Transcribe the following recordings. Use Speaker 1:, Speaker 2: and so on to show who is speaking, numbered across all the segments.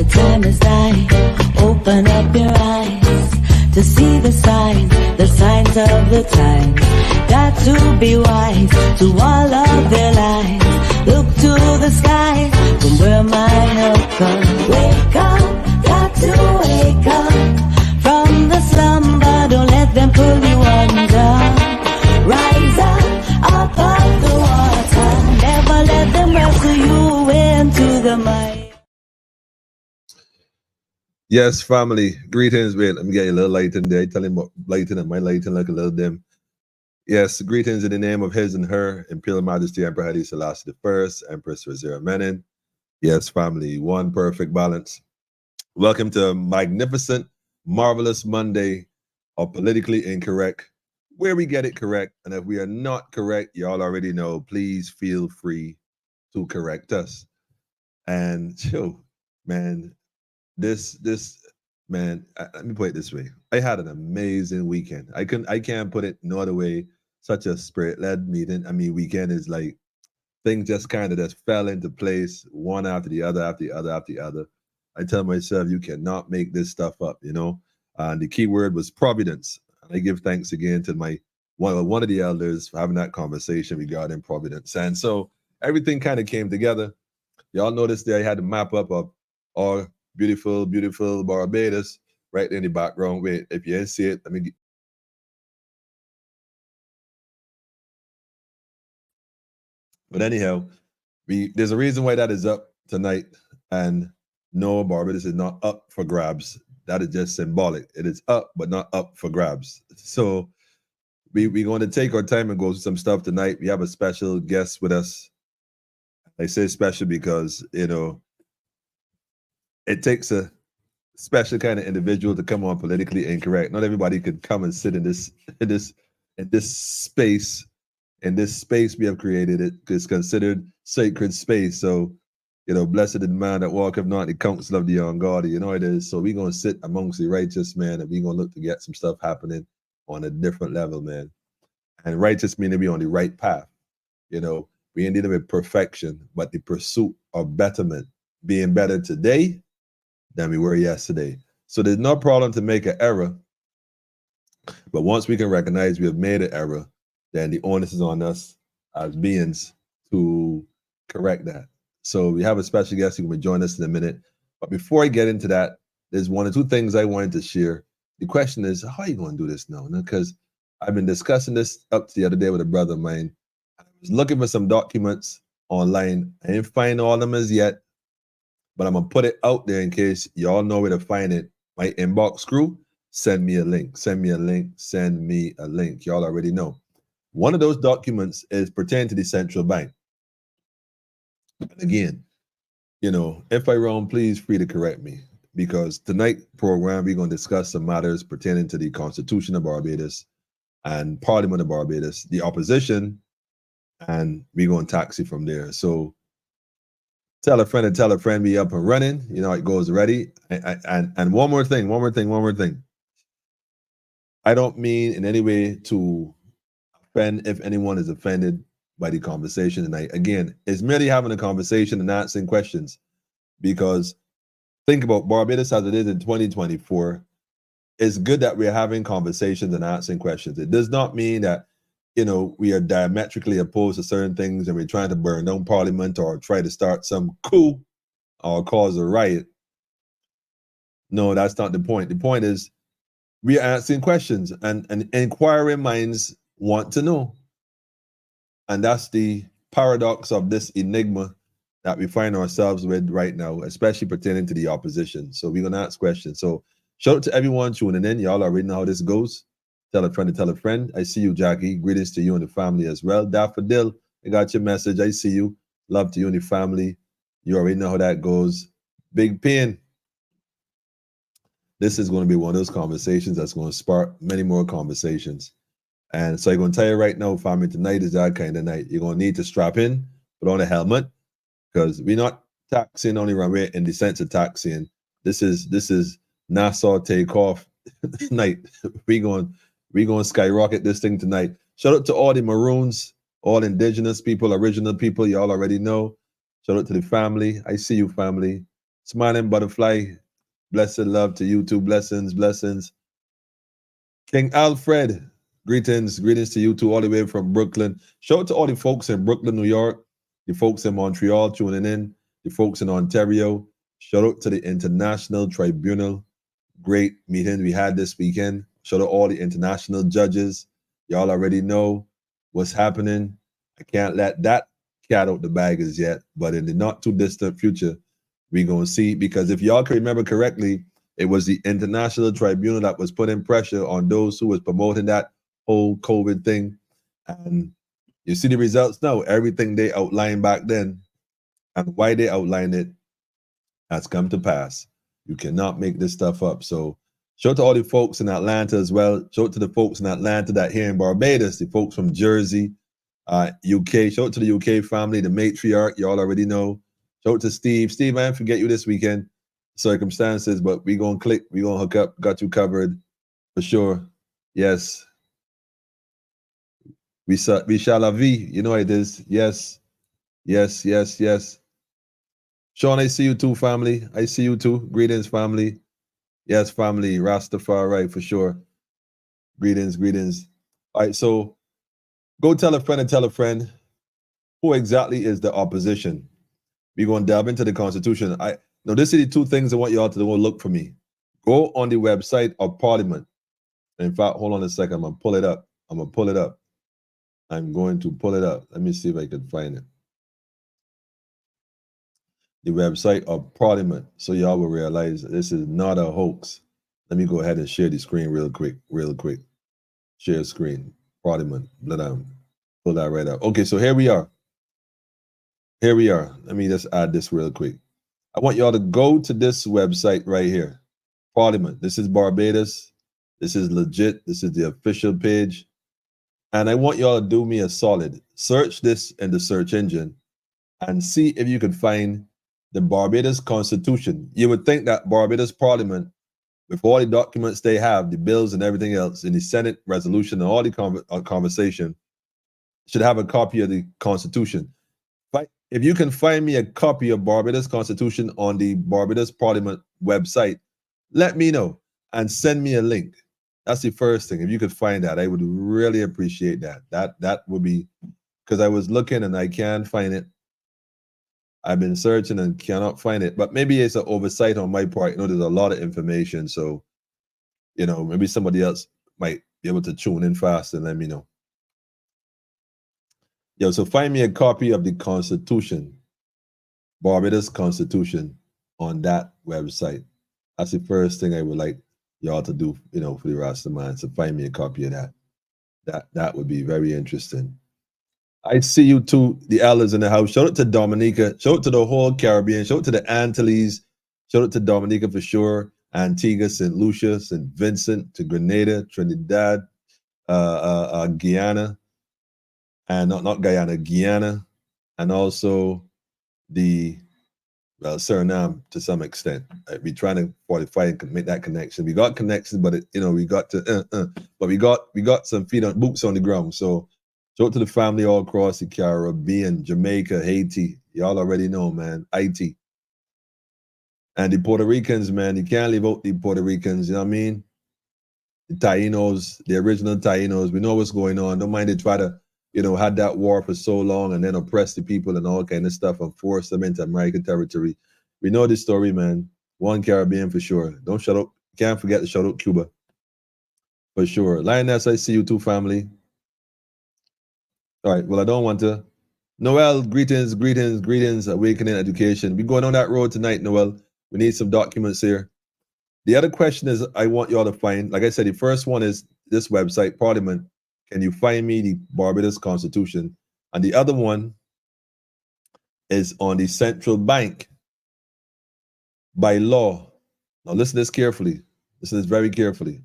Speaker 1: The time is nigh. Open up your eyes to see the signs of the times. Got to be wise to all of their lives. Look to the sky from where my help comes. Wake up, got to wake up from the slumber. Don't let them pull you under. Rise up of the water. Never let them wrestle you into the mud.
Speaker 2: Yes, family. Greetings. Wait, let me get you a little light in there. Tell him what lighting and my lighting like a little dim. Yes, greetings in the name of his and her, Imperial Majesty Emperor Haile Selassie I, Empress Wazira Menin. Yes, family. One perfect balance. Welcome to a magnificent, marvelous Monday of Politically Incorrect, where we get it correct. And if we are not correct, y'all already know, please feel free to correct us. And, man, this man, let me put it this way. I had an amazing weekend. I can't put it no other way. Such a spirit-led meeting. I mean, weekend is like things just kind of just fell into place, one after the other, after the other, after the other. I tell myself, you cannot make this stuff up, you know. And the key word was providence. I give thanks again to my one of the elders for having that conversation regarding providence. And so everything kind of came together. Y'all noticed there I had the map up of all beautiful, beautiful Barbados right there in the background. Wait, if you didn't see it, let me get... But anyhow, there's a reason why that is up tonight. And no, Barbados is not up for grabs. That is just symbolic. It is up, but not up for grabs. So we're going to take our time and go through some stuff tonight. We have a special guest with us. I say special because, you know, it takes a special kind of individual to come on Politically Incorrect. Not everybody could come and sit in this space. In this space we have created, it is considered sacred space. So, you know, blessed is the man that walketh not in the counsel of the ungodly. You know it is. So we're gonna sit amongst the righteous, man, and we're gonna look to get some stuff happening on a different level, man. And righteous meaning we on the right path. You know, we ain't dealing with perfection, but the pursuit of betterment, being better today than we were yesterday. So there's no problem to make an error, but once we can recognize we have made an error, then the onus is on us as beings to correct that. So we have a special guest who will join us in a minute. But before I get into that, there's one or two things I wanted to share. The question is, how are you going to do this now? Because I've been discussing this up to the other day with a brother of mine. I was looking for some documents online. I didn't find all of them as yet, but I'm going to put it out there in case y'all know where to find it. My inbox crew, send me a link. Send me a link. Send me a link. Y'all already know. One of those documents is pertaining to the central bank. And again, you know, if I'm wrong, please free to correct me, because tonight program, we're going to discuss some matters pertaining to the Constitution of Barbados and Parliament of Barbados, the opposition, and we're going to taxi from there. So tell a friend and tell a friend we up and running. You know, it goes ready. And one more thing. I don't mean in any way to offend if anyone is offended by the conversation tonight. Again, it's merely having a conversation and answering questions, because think about Barbados as it is in 2024. It's good that we're having conversations and answering questions. It does not mean that, you know, we are diametrically opposed to certain things and we're trying to burn down Parliament or try to start some coup or cause a riot. No, that's not the point. The point is we are answering questions, and inquiring minds want to know. And that's the paradox of this enigma that we find ourselves with right now, especially pertaining to the opposition. So we're going to ask questions. So shout out to everyone tuning in. Y'all already know how this goes. Tell a friend to tell a friend. I see you, Jackie. Greetings to you and the family as well. Daffodil, I got your message. I see you. Love to you and the family. You already know how that goes. Big Pain. This is going to be one of those conversations that's going to spark many more conversations. And so I'm going to tell you right now, family, tonight is that kind of night. You're going to need to strap in, put on a helmet, because we're not taxiing on the runway in the sense of taxiing. This is Nassau takeoff night. We're going to skyrocket this thing tonight. Shout out to all the Maroons, all indigenous people, original people. Y'all already know. Shout out to the family. I see you, family. Smiling Butterfly, blessed love to you too. Blessings, blessings. King Alfred, greetings to you too, all the way from Brooklyn. Shout out to all the folks in Brooklyn, New York, the folks in Montreal tuning in, the folks in Ontario. Shout out to the International Tribunal. Great meeting we had this weekend. Shout out all the international judges. Y'all already know what's happening. I can't let that cat out the bag as yet, but in the not too distant future, we're going to see, because if y'all can remember correctly, it was the International Tribunal that was putting pressure on those who was promoting that whole COVID thing. And you see the results now. Everything they outlined back then and why they outlined it has come to pass. You cannot make this stuff up. So shout out to all the folks in Atlanta as well. Shout out to the folks in Atlanta that here in Barbados, the folks from Jersey, UK. Shout out to the UK family, the matriarch, y'all already know. Shout out to Steve. Steve, I didn't forget you this weekend. Circumstances, but we gonna click, we gonna hook up, got you covered for sure. Yes. We shall la vie. You know how it is. Yes. Yes, yes, yes. Sean, I see you too, family. I see you too. Greetings, family. Yes, family. Rastafari, for sure. Greetings, greetings. All right, so go tell a friend and tell a friend who exactly is the opposition. We're going to delve into the Constitution. Now, this is the two things I want y'all to do. Look for me. Go on the website of Parliament. In fact, hold on a second. I'm going to pull it up. I'm going to pull it up. I'm going to pull it up. Let me see if I can find it. The website of Parliament, so y'all will realize this is not a hoax. Let me go ahead and share the screen real quick. Share screen, Parliament. Let me pull that right up. Okay, so here we are. Let me just add this real quick. I want y'all to go to this website right here, Parliament. This is Barbados. This is legit. This is the official page. And I want y'all to do me a solid. Search this in the search engine and see if you can find the Barbados Constitution. You would think that Barbados Parliament, with all the documents they have, the bills and everything else, in the Senate resolution and all the conversation, should have a copy of the Constitution. If you can find me a copy of Barbados Constitution on the Barbados Parliament website, let me know and send me a link. That's the first thing. If you could find that, I would really appreciate that. That would be, because I was looking and I can't find it. I've been searching and cannot find it, but maybe it's an oversight on my part. You know, there's a lot of information, so, you know, maybe somebody else might be able to tune in fast and let me know. Yo, so find me a copy of the Constitution, Barbados Constitution, on that website. That's the first thing I would like y'all to do, you know, for the rest of mine. So find me a copy of that. That would be very interesting. I see you too, the elders in the house. Shout out to Dominica. Shout out to the whole Caribbean. Shout out to the Antilles. Shout out to Dominica for sure. Antigua, St. Lucia, St. Vincent, to Grenada, Trinidad, Guyana, and not Guyana, Guyana, and also the Suriname to some extent. We trying to fortify and make that connection. We got connections, but we got to, but we got some boots on the ground. So shout out to the family all across the Caribbean, Jamaica, Haiti. Y'all already know, man. Haiti. And the Puerto Ricans, man, you can't leave out the Puerto Ricans, you know what I mean? The Tainos, the original Tainos, we know what's going on. Don't mind they try to, had that war for so long and then oppress the people and all kind of stuff and force them into American territory. We know this story, man. One Caribbean for sure. Don't shut up. Can't forget to shut up Cuba. For sure. Lioness, I see you too, family. All right, well, I don't want to. Noel, greetings, awakening education. We're going on that road tonight, Noel. We need some documents here. The other question is I want y'all to find, like I said, the first one is this website, Parliament. Can you find me the Barbados Constitution? And the other one is on the central bank by law. Now listen to this carefully. Listen to this very carefully.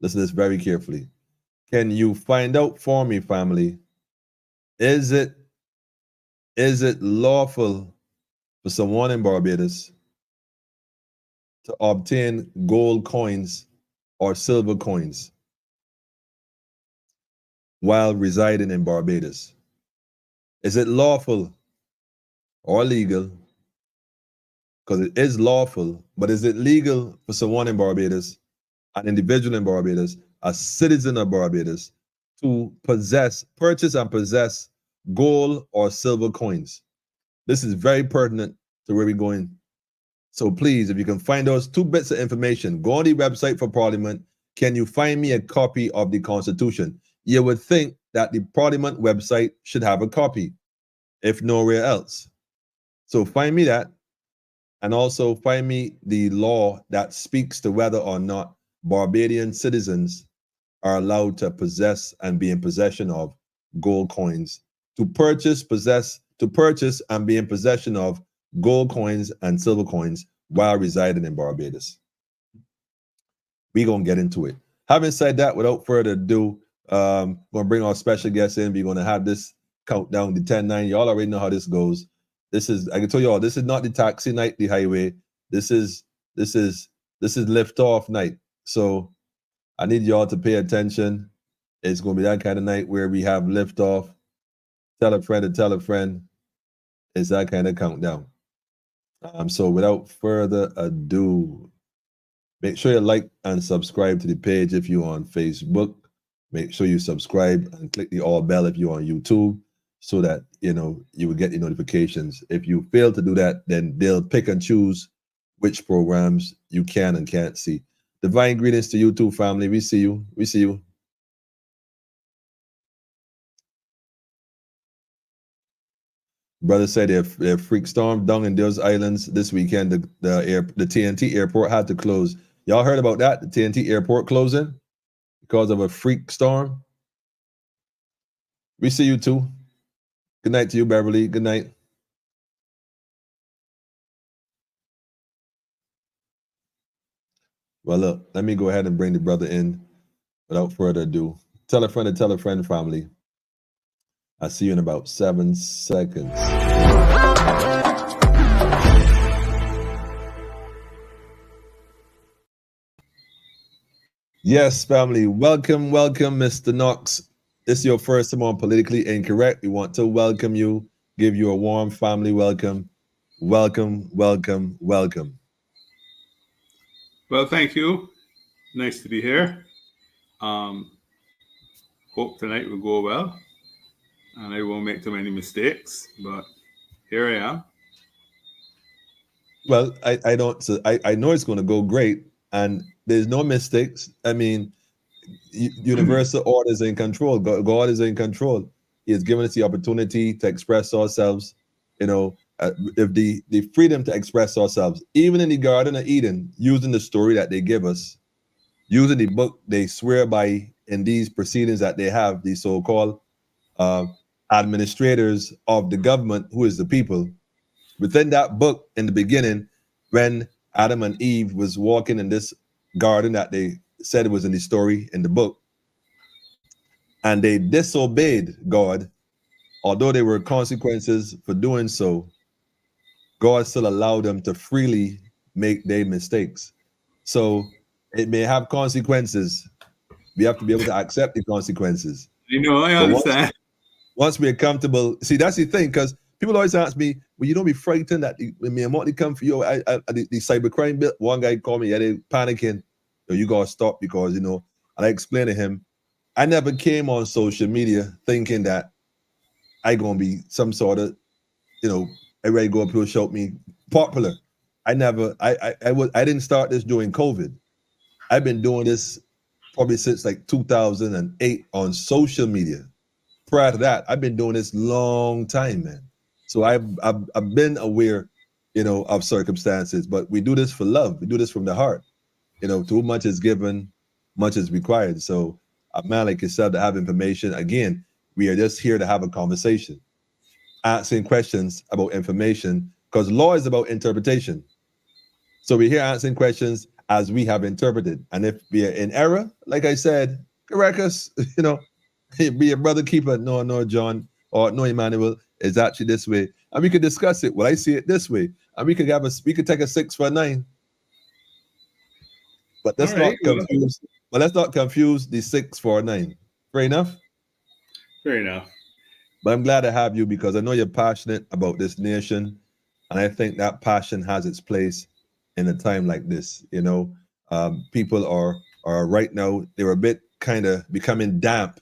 Speaker 2: Listen to this very carefully. Can you find out for me, family? Is it lawful for someone in Barbados to obtain gold coins or silver coins while residing in Barbados? Is it lawful or legal because it is lawful, but is it legal for someone in Barbados, an individual in Barbados, a citizen of Barbados, to purchase and possess gold or silver coins? This is very pertinent to where we're going. So please, if you can find those 2 bits of information, go on the website for Parliament. Can you find me a copy of the Constitution? You would think that the Parliament website should have a copy, if nowhere else. So find me that, and also find me the law that speaks to whether or not Barbadian citizens are allowed to possess and be in possession of gold coins, to purchase and be in possession of gold coins and silver coins while residing in Barbados. We're going to get into it. Having said that, without further ado, going to bring our special guests in. We're going to have this countdown to 10-9. Y'all already know how this goes. This is, I can tell you all, this is not the taxi night, the highway. This is lift-off night. So I need y'all to pay attention. It's going to be that kind of night where we have lift-off. Tell a friend to tell a friend. It's that kind of countdown. So without further ado, make sure you like and subscribe to the page if you're on Facebook. Make sure you subscribe and click the all bell if you're on YouTube, so that you will get the notifications. If you fail to do that, then they'll pick and choose which programs you can and can't see. Divine greetings to YouTube family. We see you. We see you. Brother said if freak storm down in those islands this weekend, the TNT airport had to close. Y'all heard about that? The TNT airport closing because of a freak storm. We see you too. Good night to you, Beverly. Good night. Well, look, let me go ahead and bring the brother in without further ado. Tell a friend to tell a friend, family. I'll see you in about 7 seconds. Yes, family. Welcome, Mr. Knox. This is your first time on Politically Incorrect. We want to welcome you, give you a warm family welcome. Welcome.
Speaker 3: Well, thank you. Nice to be here. Hope tonight will go well, and I won't make too many mistakes, but here I am.
Speaker 2: Well, I know it's going to go great, and there's no mistakes. I mean, universal order is in control. God is in control. He has given us the opportunity to express ourselves. If the freedom to express ourselves, even in the Garden of Eden, using the story that they give us, using the book they swear by in these proceedings that they have, the so-called administrators of the government, who is the people. Within that book, in the beginning, when Adam and Eve was walking in this garden that they said was in the story in the book, and they disobeyed God, although there were consequences for doing so, God still allowed them to freely make their mistakes. So it may have consequences. We have to be able to accept the consequences.
Speaker 3: I understand.
Speaker 2: Once we're comfortable, see, that's the thing, because people always ask me, well, you don't be frightened that when me and Marty come for you, the cybercrime bill. One guy called me, they panicking. You gotta stop, because and I explained to him, I never came on social media thinking that I gonna be some sort of, everybody go up here shout me popular. I didn't start this during COVID. I've been doing this probably since like 2008 on social media. Prior to that, I've been doing this long time, man. So I've been aware, of circumstances, but we do this for love. We do this from the heart. Too much is given, much is required. So a man like yourself to have information, again, we are just here to have a conversation, asking questions about information, because law is about interpretation. So we're here answering questions as we have interpreted. And if we are in error, like I said, correct us, be a brother keeper. No, John, or no, Emmanuel, is actually this way. And we could discuss it. Well, I see it this way. And we could take a 6 for a 9. But let's not confuse. Well, let's not confuse the 6 for a 9. Fair enough?
Speaker 3: Fair enough.
Speaker 2: But I'm glad to have you, because I know you're passionate about this nation. And I think that passion has its place in a time like this. People are right now, they're a bit kind of becoming damp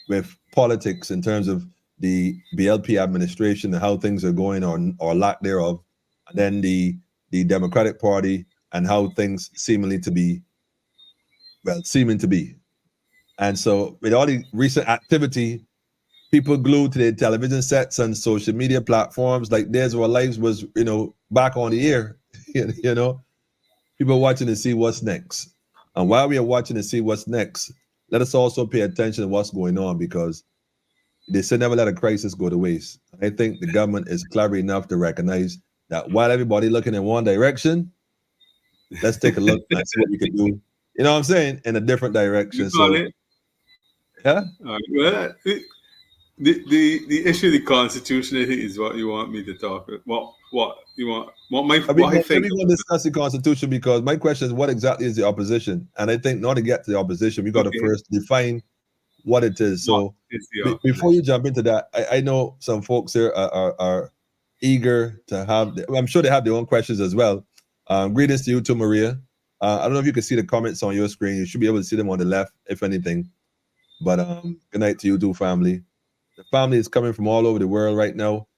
Speaker 2: with politics in terms of the BLP administration and how things are going or lack thereof, and then the Democratic Party and how things seeming to be. And so with all the recent activity, people glued to their television sets and social media platforms like theirs, our lives was, back on the air. People watching to see what's next. And while we are watching to see what's next, let us also pay attention to what's going on, because they say never let a crisis go to waste. I think the government is clever enough to recognize that while everybody looking in one direction, let's take a look and see what we can do. You know what I'm saying? In a different direction.
Speaker 3: You got
Speaker 2: So,
Speaker 3: it.
Speaker 2: yeah.
Speaker 3: All right. Well, the issue of the Constitution, I think, is what you want me to talk about. What you want? What I
Speaker 2: We're
Speaker 3: think.
Speaker 2: going to discuss the Constitution, because my question is, what exactly is the opposition? And I think not to get to the opposition, we got to
Speaker 3: Okay.
Speaker 2: first define what it is.
Speaker 3: What
Speaker 2: So
Speaker 3: is the
Speaker 2: before you
Speaker 3: opposition?
Speaker 2: jump into that, I know some folks here are eager to have, I'm sure they have their own questions as well. Greetings to you too, Maria. I don't know if you can see the comments on your screen. You should be able to see them on the left, if anything. But good night to you too, family. The family is coming from all over the world right now.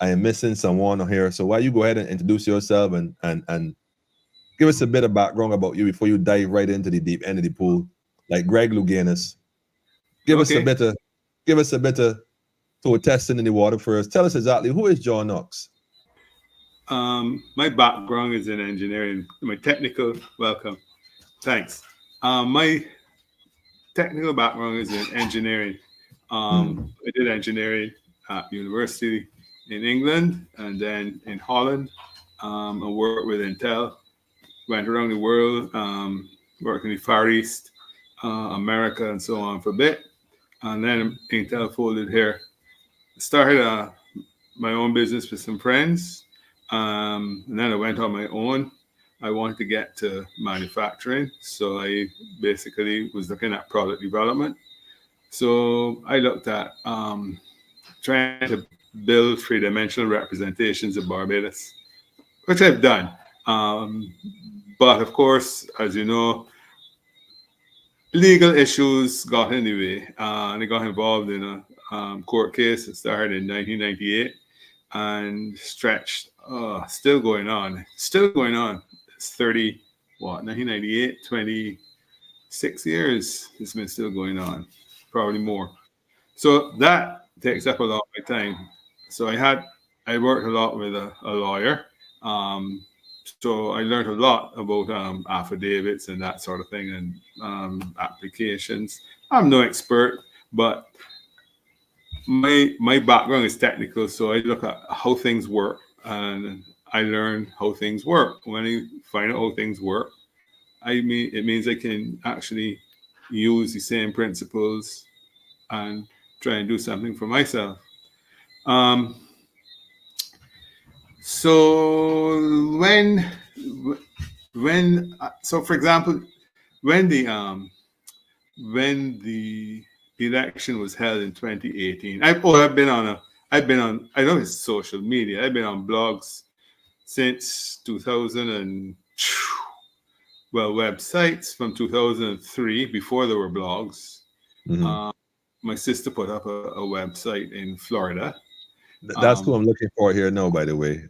Speaker 2: I am missing someone here. So why you go ahead and introduce yourself and give us a bit of background about you before you dive right into the deep end of the pool, like Greg Louganis. Give us a
Speaker 3: Okay.
Speaker 2: bit of toe testing in the water first. Tell us exactly who is John Knox.
Speaker 3: My background is in engineering. My technical welcome. Thanks. My technical background is in engineering. I did engineering at university in England and then in Holland. I worked with Intel, went around the world, worked in the Far East, America, and so on for a bit. And then Intel folded here. Started my own business with some friends. And then I went on my own. I wanted to get to manufacturing. So I basically was looking at product development. So I looked at trying to build three-dimensional representations of Barbados, which I've done. But of course, as you know, legal issues got in the way, and I got involved in a court case that started in 1998 and stretched, still going on. It's 30, 1998, 26 years. It's been still going on, probably more. So that takes up a lot of my time. So I worked a lot with a lawyer. So I learned a lot about affidavits and that sort of thing, and applications. I'm no expert, but my background is technical, so I look at how things work and I learn how things work. When I find out how things work, it means I can actually use the same principles and try and do something for myself. Um, so so for example, when the um, when the election was held in 2018, I've been on, I know it's social media. I've been on blogs since 2000 and websites from 2003 before there were blogs. My sister put up a website in Florida.
Speaker 2: That's who I'm looking for here now, by the way.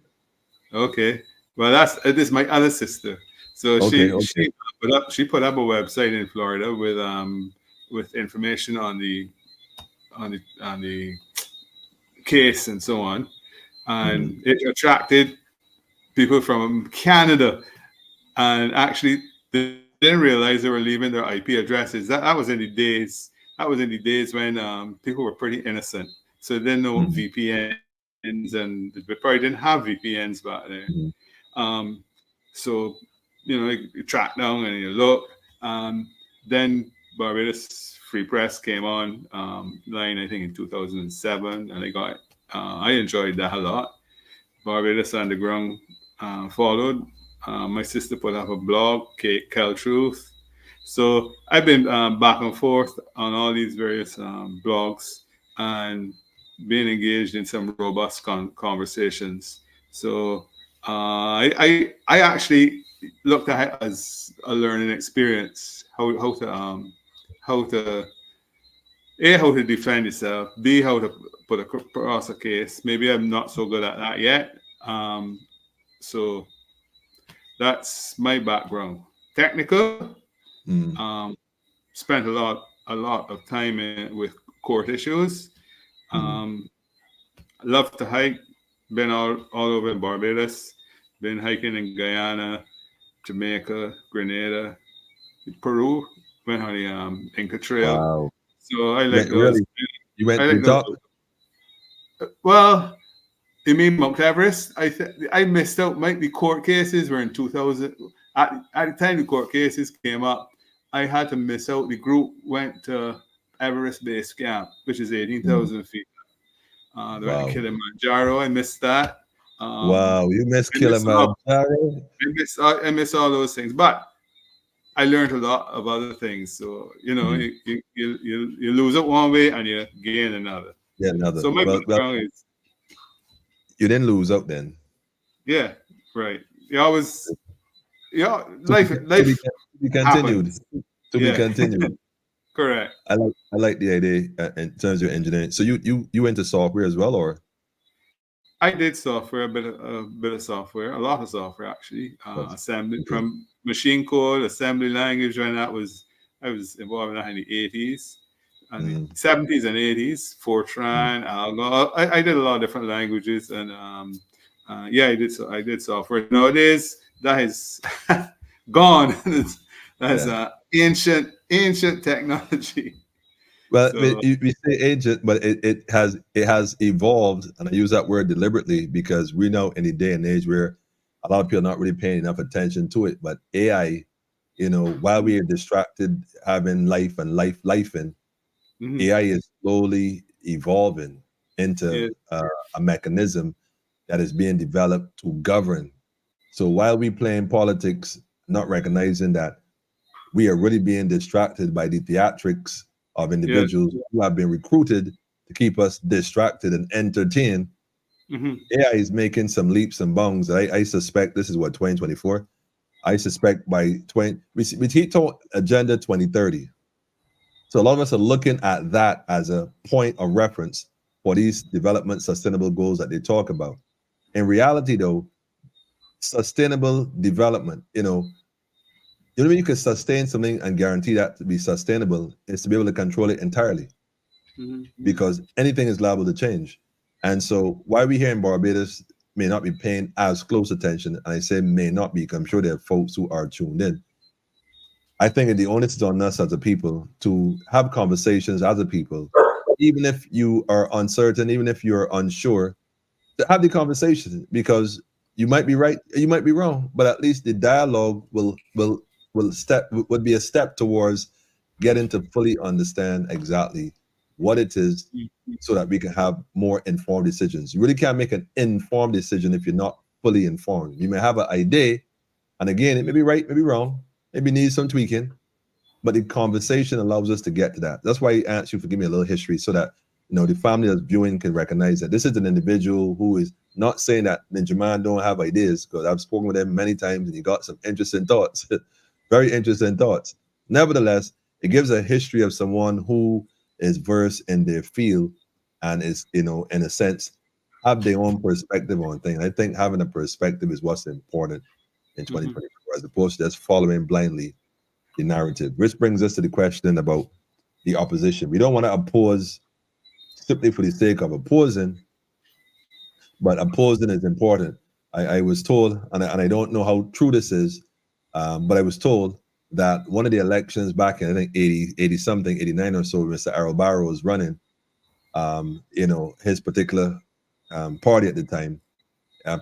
Speaker 3: Okay. Well, this is my other sister. So
Speaker 2: Okay.
Speaker 3: she put up a website in Florida with information on the case and so on, and it attracted people from Canada, and actually they didn't realize they were leaving their IP addresses. That was in the days. That was in the days when people were pretty innocent, so they didn't know VPNs, and they probably didn't have VPNs back then. So, you track down and you look. Then Barbados Free Press came on line, I think, in 2007, and I enjoyed that a lot. Barbados Underground followed. My sister put up a blog, Kel Truth. So I've been back and forth on all these various blogs and being engaged in some robust conversations. So I actually looked at it as a learning experience. How to A, how to defend yourself. B, how to put across a case. Maybe I'm not so good at that yet. So that's my background. Technical.
Speaker 2: Mm.
Speaker 3: Spent a lot of time with court issues. Love to hike. Been all over in Barbados. Been hiking in Guyana, Jamaica, Grenada, Peru. Went on the Inca Trail.
Speaker 2: Wow.
Speaker 3: So I like those.
Speaker 2: Really? You went
Speaker 3: I
Speaker 2: to the
Speaker 3: like those.
Speaker 2: top?
Speaker 3: Well, you mean Mount Everest? I missed out. Might be court cases were in 2000. At the time the court cases came up, I had to miss out. The group went to Everest Base Camp, which is 18,000 feet. They went to
Speaker 2: Wow.
Speaker 3: Kilimanjaro. I missed that.
Speaker 2: Wow, you missed
Speaker 3: I missed all,
Speaker 2: Kilimanjaro?
Speaker 3: I miss all those things, but I learned a lot of other things. So you lose it one way and you gain another.
Speaker 2: Yeah, another.
Speaker 3: So my
Speaker 2: Well,
Speaker 3: background is
Speaker 2: you didn't lose out then.
Speaker 3: yeah, right. You always
Speaker 2: To
Speaker 3: life
Speaker 2: be continued.
Speaker 3: happens.
Speaker 2: To be
Speaker 3: Yeah.
Speaker 2: continued.
Speaker 3: Correct.
Speaker 2: I like the idea in terms of engineering. So you went to software as well, or?
Speaker 3: I did software, a bit of software, a lot of software actually. Assembly
Speaker 2: Okay.
Speaker 3: from machine code, assembly language. When I was involved in that in the 80s, and the 70s and 80s. Fortran, Algo. I did a lot of different languages, and yeah, I did software. Nowadays, that is gone. That's ancient technology.
Speaker 2: Well,
Speaker 3: So,
Speaker 2: we say ancient, but it has evolved, and I use that word deliberately because we know in the day and age where a lot of people are not really paying enough attention to it. But AI, while we are distracted having life and lifing, AI is slowly evolving into a mechanism that is being developed to govern. So while we playing politics, not recognizing that we are really being distracted by the theatrics of individuals who have been recruited to keep us distracted and entertained. AI is making some leaps and bounds. I suspect this is what 2024. I suspect by we keep talking Agenda 2030. So a lot of us are looking at that as a point of reference for these development sustainable goals that they talk about. In reality, though, sustainable development, the only way you can sustain something and guarantee that to be sustainable is to be able to control it entirely, because anything is liable to change. And so why we here in Barbados may not be paying as close attention, and I say may not be, because I'm sure there are folks who are tuned in. I think the onus is on us as a people to have conversations as a people, even if you are uncertain, even if you're unsure, to have the conversation, because you might be right, you might be wrong, but at least the dialogue would be a step towards getting to fully understand exactly what it is, so that we can have more informed decisions. You really can't make an informed decision if you're not fully informed. You may have an idea, and again, it may be right, maybe wrong, maybe needs some tweaking, but the conversation allows us to get to that. That's why I asked you to give me a little history, so that the family that's viewing can recognize that this is an individual who is not saying that Ninjaman don't have ideas, because I've spoken with him many times and he got some interesting thoughts, very interesting thoughts. Nevertheless, it gives a history of someone who is versed in their field and is, in a sense, have their own perspective on things. I think having a perspective is what's important in 2024, as opposed to just following blindly the narrative. Which brings us to the question about the opposition. We don't want to oppose simply for the sake of opposing, but opposing is important. I was told, and I don't know how true this is, but I was told that one of the elections back in, I think 80 something, 89 or so, Mr. Arrow was running, his particular party at the time.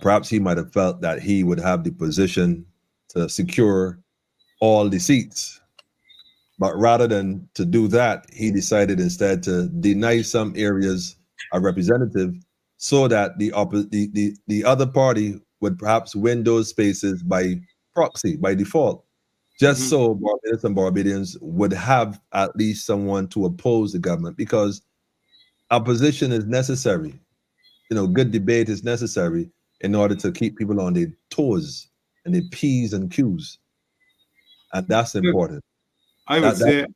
Speaker 2: Perhaps he might have felt that he would have the position to secure all the seats. But rather than to do that, he decided instead to deny some areas a representative, so that the other party would perhaps win those spaces by proxy, by default, just so Barbados and Barbadians would have at least someone to oppose the government, because opposition is necessary. Good debate is necessary, in order to keep people on their toes and their P's and Q's. And that's important.
Speaker 3: I would say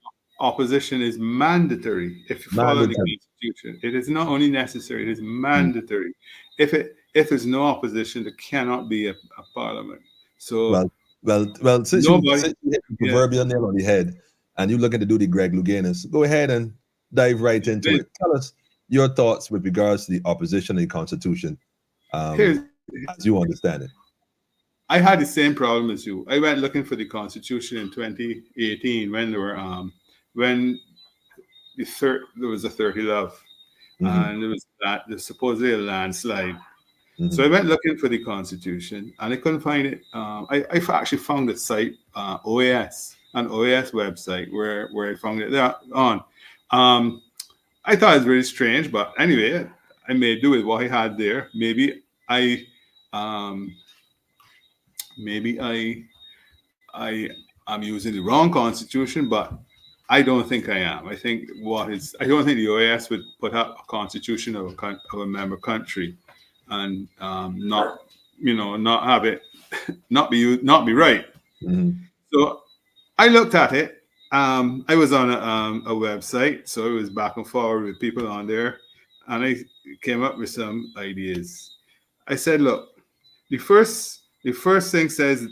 Speaker 3: opposition is mandatory if you follow the Constitution. It is not only necessary, it is mandatory. If there's no opposition, there cannot be a parliament. So
Speaker 2: well, since you hit the proverbial nail on the head and you're looking to do the Greg Louganis, go ahead and dive right into it. Tell us your thoughts with regards to the opposition and the Constitution, as you understand it.
Speaker 3: I had the same problem as you. I went looking for the Constitution in 2018 when there were when there was a 30 love, and there was supposedly a landslide. So I went looking for the Constitution and I couldn't find it. I actually found a site, an OAS website where I found it there on. I thought it was really strange, but anyway, I made do with what I had there. Maybe I am using the wrong Constitution, but I don't think I am. I don't think the OAS would put out a Constitution of a member country and not have it not be right. So I looked at it. I was on a website, so it was back and forward with people on there, and I came up with some ideas. I said, look, the first thing says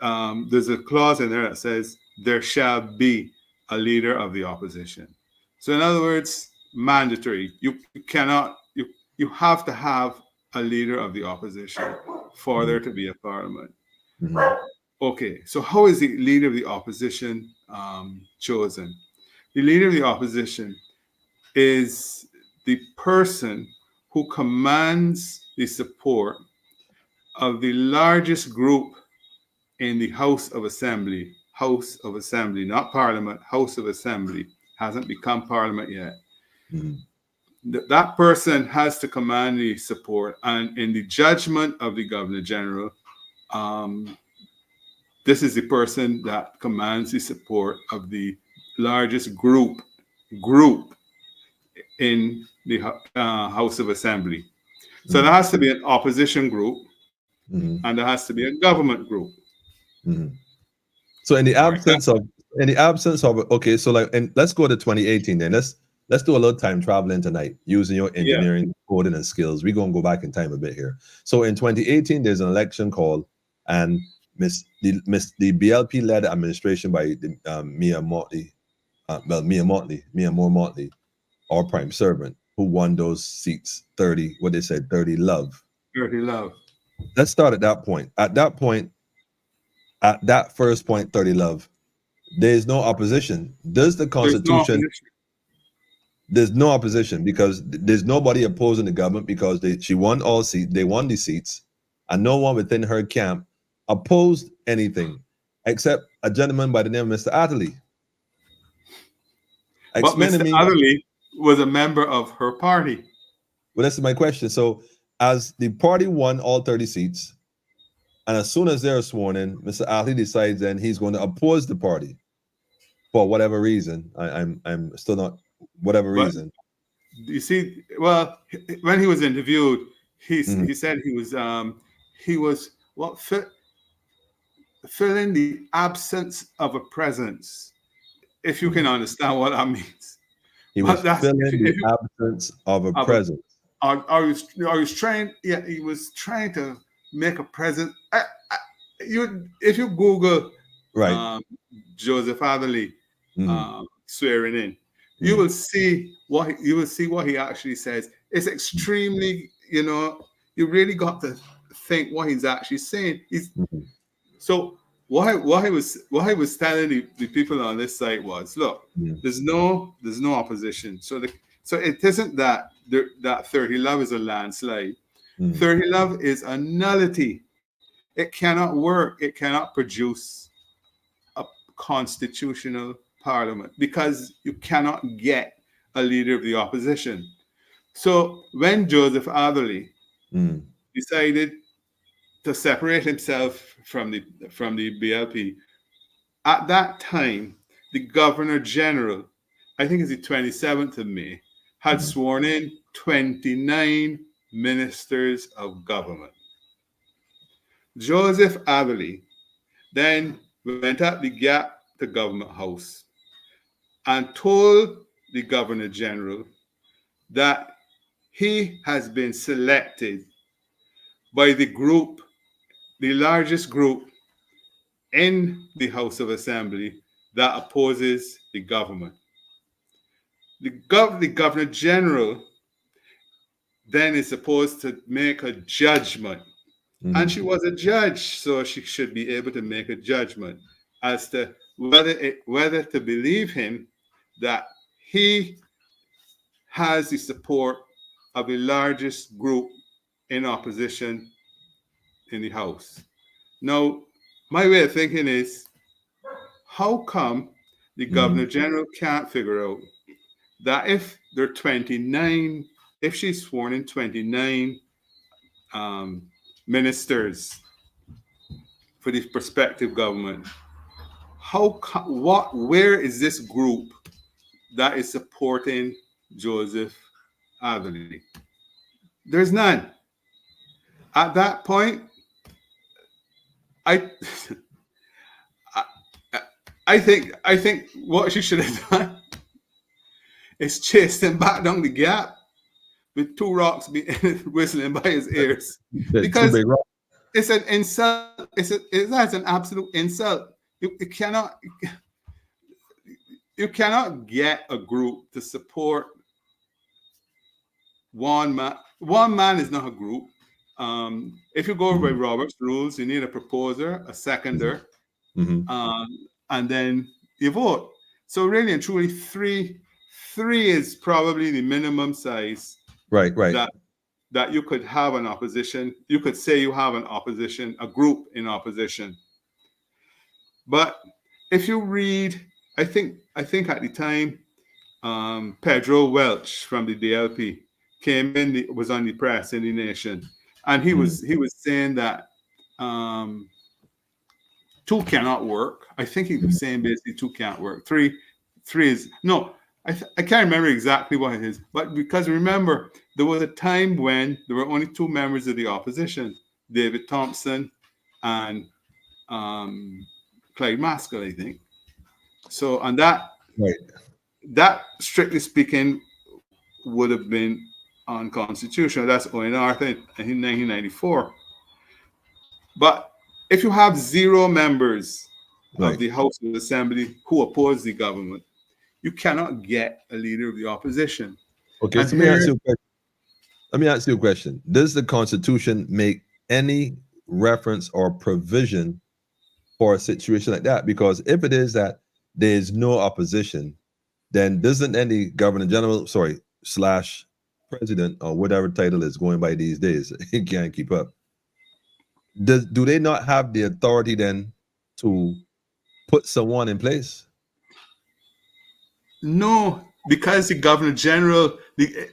Speaker 3: there's a clause in there that says there shall be a leader of the opposition. So in other words, mandatory. You have to have a leader of the opposition for there to be a parliament. Okay, so how is the leader of the opposition chosen? The leader of the opposition is the person who commands the support of the largest group in the House of Assembly, not Parliament, House of Assembly. Hasn't become Parliament yet. That person has to command the support, and in the judgment of the Governor General, this is the person that commands the support of the largest group in the House of Assembly. So there has to be an opposition group, and there has to be a government group.
Speaker 2: So in the absence of okay, so and let's go to 2018 then. Let's do a little time traveling tonight using your engineering, coding, and skills. We're gonna go back in time a bit here. So in 2018, there's an election called, and the BLP-led administration by Mia Moore Motley, our prime servant, who won those seats 30 love.
Speaker 3: 30 love.
Speaker 2: Let's start at that point. At that first point, 30 love, there's no opposition. Does the Constitution? There's no opposition because there's nobody opposing the government because she won all seats. They won the seats, and no one within her camp opposed anything except a gentleman by the name of Mr. Atherley.
Speaker 3: But Mr. Atherley was a member of her party.
Speaker 2: Well, that's my question. So, as the party won all 30 seats, and as soon as they're sworn in, Mr. Atherley decides then he's going to oppose the party for whatever reason. I'm still not whatever reason.
Speaker 3: You see, well, when he was interviewed, he said he was filling the absence of a presence, if you can understand what that means.
Speaker 2: He was filling the absence of a presence.
Speaker 3: He was trying to make a presence. If you Google Joseph Atherley swearing in, you will see what he actually says. It's extremely, you really got to think what he's actually saying. So what I was telling the people on this site was, look, there's no opposition. So it isn't that that 30 love is a landslide. 30 love is a nullity. It cannot work. It cannot produce a constitutional parliament because you cannot get a leader of the opposition. So when Joseph Atherley decided to separate himself from the BLP, at that time, the Governor General, I think it's the 27th of May, had sworn in 29 ministers of government. Joseph Atherley then went up the gap to Government House and told the Governor General that he has been selected by the group, the largest group in the House of Assembly that opposes the government. The Governor General then is supposed to make a judgment. And she was a judge, so she should be able to make a judgment as to whether to believe him that he has the support of the largest group in opposition in the House. Now, my way of thinking is, how come the Governor General can't figure out that if there are 29, if she's sworn in 29 ministers for the prospective government, where is this group that is supporting Joseph Atherley? There's none. At that point, I think what she should have done is chased him back down the gap with two rocks whistling by his ears, because it's an insult. That's an absolute insult. You cannot get a group to support one man. One man is not a group. If you go by Robert's rules, you need a proposer, a seconder, and then you vote. So really and truly, three is probably the minimum size.
Speaker 2: Right.
Speaker 3: That you could have an opposition. You could say you have an opposition, a group in opposition. But if you read, I think at the time, Pedro Welch from the DLP came in, was on the press in the Nation, and he was saying that two cannot work. I think he was saying basically two can't work. Three is no. I can't remember exactly what it is, but because remember, there was a time when there were only two members of the opposition, David Thompson and Clyde Maskell, I think. So, and that strictly speaking would have been unconstitutional. That's ONR in 1994. But if you have zero members of the House of Assembly who oppose the government, you cannot get a leader of the opposition.
Speaker 2: Okay, so let me ask you a question. Does the Constitution make any reference or provision for a situation like that? Because if it is that there is no opposition, then doesn't any Governor General, / President, or whatever title is going by these days, he can't keep up. Do they not have the authority then to put someone in place?
Speaker 3: No, because the Governor General, there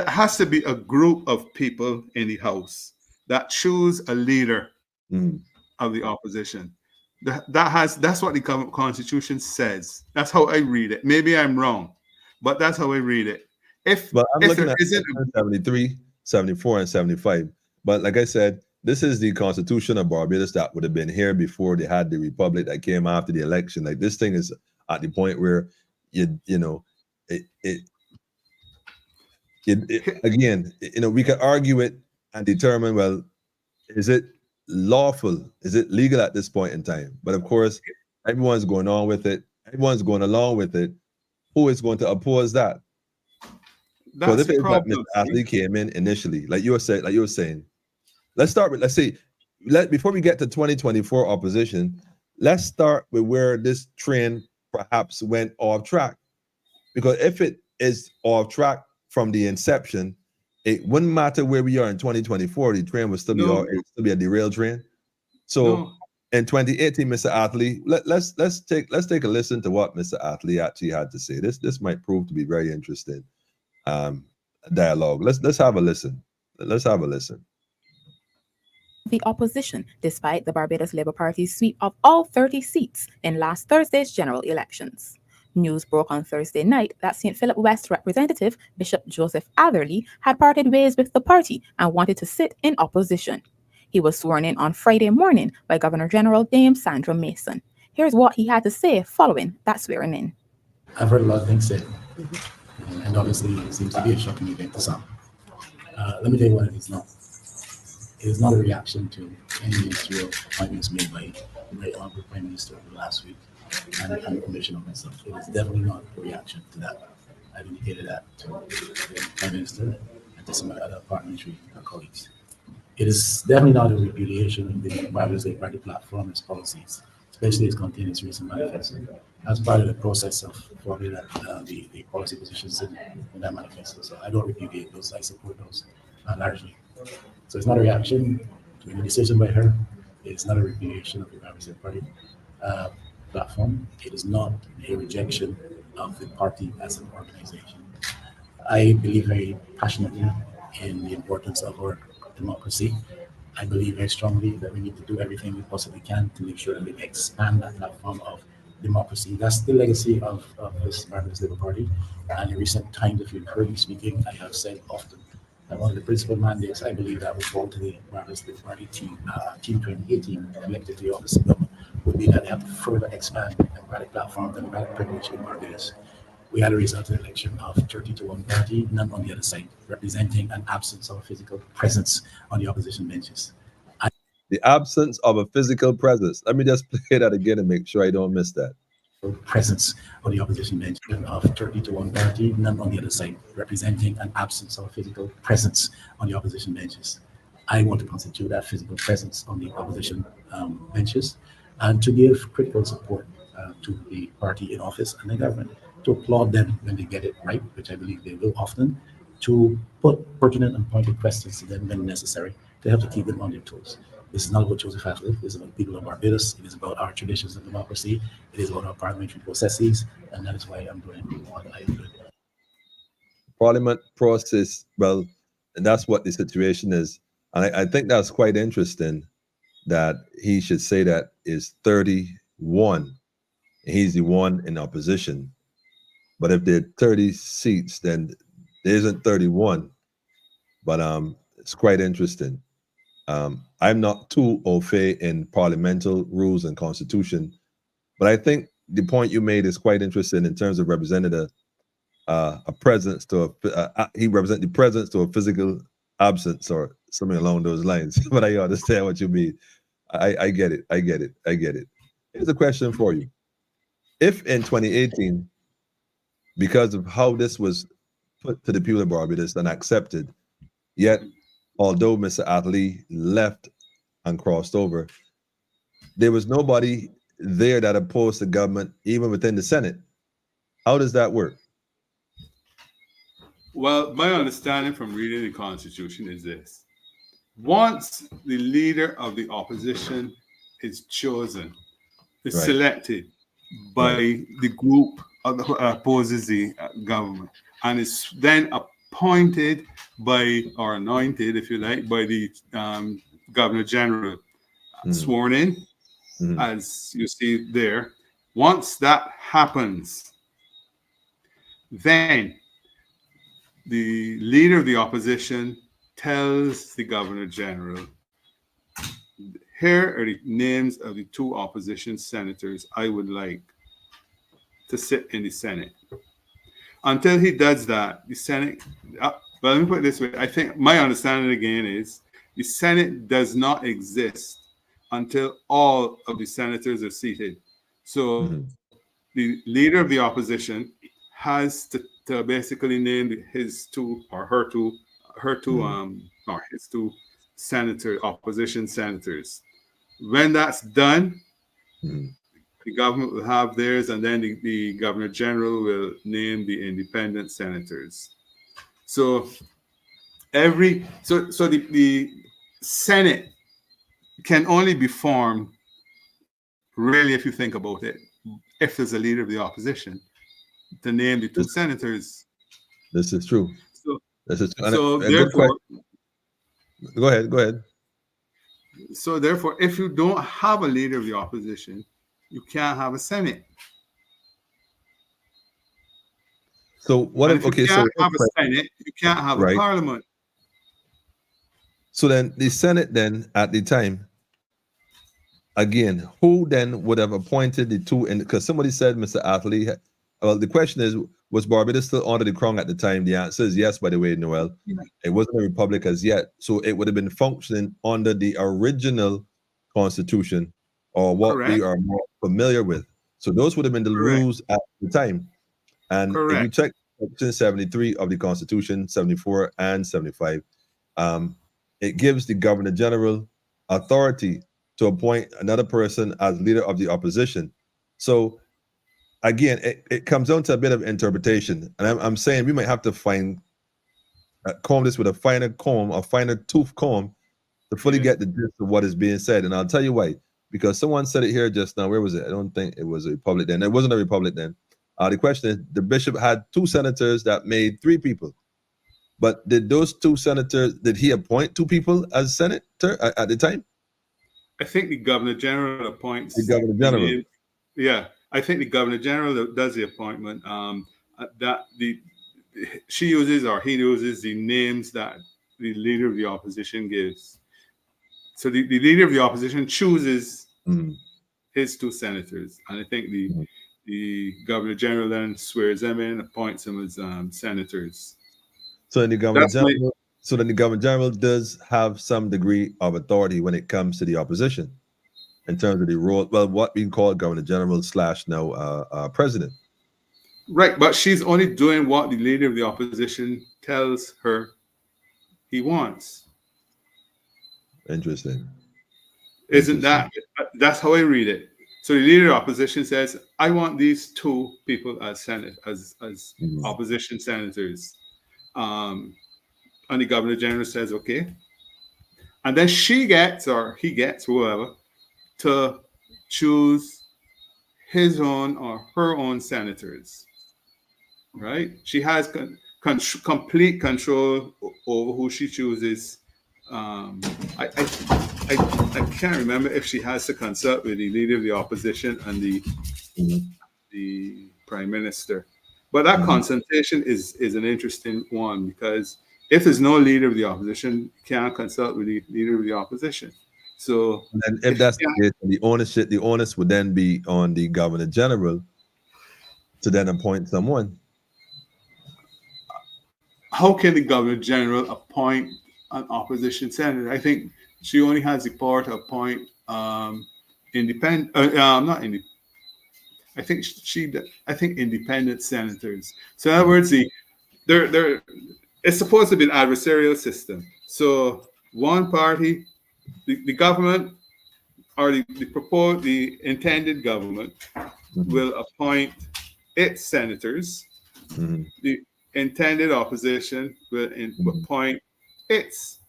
Speaker 3: has to be a group of people in the House that choose a leader of the opposition. That's what the Constitution says. That's how I read it. Maybe I'm wrong, but that's how I read it.
Speaker 2: But I'm looking at 73, 74, and 75. But like I said, this is the Constitution of Barbados that would have been here before they had the Republic that came after the election. Like, this thing is at the point where again, we can argue it and determine, well, is it lawful? Is it legal at this point in time? But of course, everyone's going on with it. Everyone's going along with it. Who is going to oppose that? Because if it's like Mr. Atherley came in initially, like you were saying, before we get to 2024 opposition, let's start with where this train perhaps went off track. Because if it is off track from the inception, it wouldn't matter where we are in 2024, the train would still be a derailed train. So in 2018, Mr. Atherley, let's take a listen to what Mr. Atherley actually had to say. This might prove to be very interesting dialogue. Let's have a listen.
Speaker 4: The opposition, despite the Barbados Labour Party's sweep of all 30 seats in last Thursday's general elections. News broke on Thursday night that St. Philip West representative Bishop Joseph Atherley had parted ways with the party and wanted to sit in opposition. He was sworn in on Friday morning by Governor General Dame Sandra Mason. Here's what he had to say following that swearing in.
Speaker 5: I've heard a lot of things said, and obviously it seems to be a shocking event to some. Let me tell you what it is not. It is not a reaction to any ministerial appointments made by the Right Honorable Prime Minister over the last week and the Commission of myself. It is definitely not a reaction to that. I've indicated that to the Prime Minister and to some of my other parliamentary colleagues. It is definitely not a repudiation of the Barbados Labour Party platform and its policies, especially its contained in its recent manifesto, as part of the process of forming the policy positions in that manifesto. So I don't repudiate those, I support those largely. So it's not a reaction to any decision by her. It's not a repudiation of the Barbados Labour Party platform. It is not a rejection of the party as an organization. I believe very passionately in the importance of our democracy. I believe very strongly that we need to do everything we possibly can to make sure that we expand that platform of democracy. That's the legacy of this Barbados Labour Party. And in recent times, if you've heard me speaking, I have said often that one of the principal mandates I believe that would fall to the Barbados Labour Party team 2018, elected to the office of government, would be that they have to further expand the democratic platform, democratic privilege in Barbados. We had a result of the election of 30 to 1 party, none on the other side, representing an absence of a physical presence on the opposition benches.
Speaker 2: The absence of a physical presence. Let me just play that again and make sure I don't miss that.
Speaker 5: Presence on the opposition bench of 30 to 1 party, none on the other side, representing an absence of a physical presence on the opposition benches. I want to constitute that physical presence on the opposition benches and to give critical support to the party in office and the government, to applaud them when they get it right, which I believe they will often, to put pertinent and pointed questions to them when necessary, to help to keep them on their toes. This is not about Joseph Atwood. This is about the people of Barbados. It is about our traditions of democracy. It is about our parliamentary processes, and that is why I'm doing what I do.
Speaker 2: Parliament process, well, and that's what the situation is. And I think that's quite interesting that he should say that is 31. And he's the one in opposition. But if there are 30 seats, then there isn't 31. But it's quite interesting. I'm not too au fait in parliamentary rules and constitution, but I think the point you made is quite interesting in terms of representing a presence to he represents the presence to a physical absence or something along those lines. But I understand what you mean. I get it. I get it. I get it. Here's a question for you. If in 2018, because of how this was put to the people of Barbados and accepted, yet although Mr. Attlee left and crossed over, there was nobody there that opposed the government, even within the Senate. How does that work?
Speaker 3: Well, my understanding from reading the Constitution is this. Once the leader of the opposition is chosen, is selected by the group that opposes the government, and is then appointed by, or anointed, if you like, by the Governor General, sworn in, as you see there. Once that happens, then the leader of the opposition tells the Governor General, here are the names of the 2 opposition senators I would like to sit in the Senate. Until he does that, the Senate, well, let me put it this way. I think my understanding again is the Senate does not exist until all of the senators are seated. So the leader of the opposition has to basically name his 2 or her 2 or his 2 opposition senators. When that's done, the government will have theirs, and then the Governor General will name the independent senators. So the Senate can only be formed, really, if you think about it, if there's a leader of the opposition to name the 2 senators.
Speaker 2: This is true. This is true.
Speaker 3: So therefore,
Speaker 2: go ahead.
Speaker 3: So therefore, if you don't have a leader of the opposition, you can't have a Senate.
Speaker 2: So what if
Speaker 3: you can't have a Senate, you can't have a Parliament.
Speaker 2: So then the Senate then at the time, again, who then would have appointed the two? Because somebody said, Mr. Athley, well, the question is, was Barbados still under the crown at the time? The answer is yes, by the way, Noel. It wasn't a republic as yet. So it would have been functioning under the original constitution, or what we are more familiar with. So those would have been the rules at the time. And if you check Section 73 of the Constitution, 74 and 75, it gives the Governor General authority to appoint another person as leader of the opposition. So again, it comes down to a bit of interpretation. And I'm saying we might have to comb this with a finer comb, a finer tooth comb, to fully get the gist of what is being said. And I'll tell you why. Because someone said it here just now. Where was it? I don't think it was a republic then. It wasn't a republic then. The question is, the bishop had 2 senators that made 3 people. But did those 2 senators, did he appoint 2 people as senator at the time?
Speaker 3: I think the Governor General appoints.
Speaker 2: The Governor General.
Speaker 3: Yeah, I think the Governor General does the appointment. She uses, or he uses, the names that the leader of the opposition gives. So the leader of the opposition chooses his 2 senators, and I think the Governor General then swears them in, appoints them as senators.
Speaker 2: So then the Governor General does have some degree of authority when it comes to the opposition, in terms of the role. Well, what we call Governor General / now President.
Speaker 3: Right, but she's only doing what the leader of the opposition tells her he wants.
Speaker 2: Interesting.
Speaker 3: Isn't that? That's how I read it. So the leader of the opposition says, "I want these 2 people as opposition senators," and the Governor General says, "Okay," and then she gets, or he gets, whoever, to choose his own or her own senators. Right? She has complete control over who she chooses. I can't remember if she has to consult with the leader of the opposition and the prime minister. But that consultation is an interesting one, because if there's no leader of the opposition, you can't consult with the leader of the opposition. So,
Speaker 2: and if that's the onus would then be on the Governor General to then appoint someone.
Speaker 3: How can the Governor General appoint an opposition senator? I think she only has the power to appoint independent senators. So in other words, it's supposed to be an adversarial system. So one party, the government, or the intended government, will appoint its senators. The intended opposition will appoint its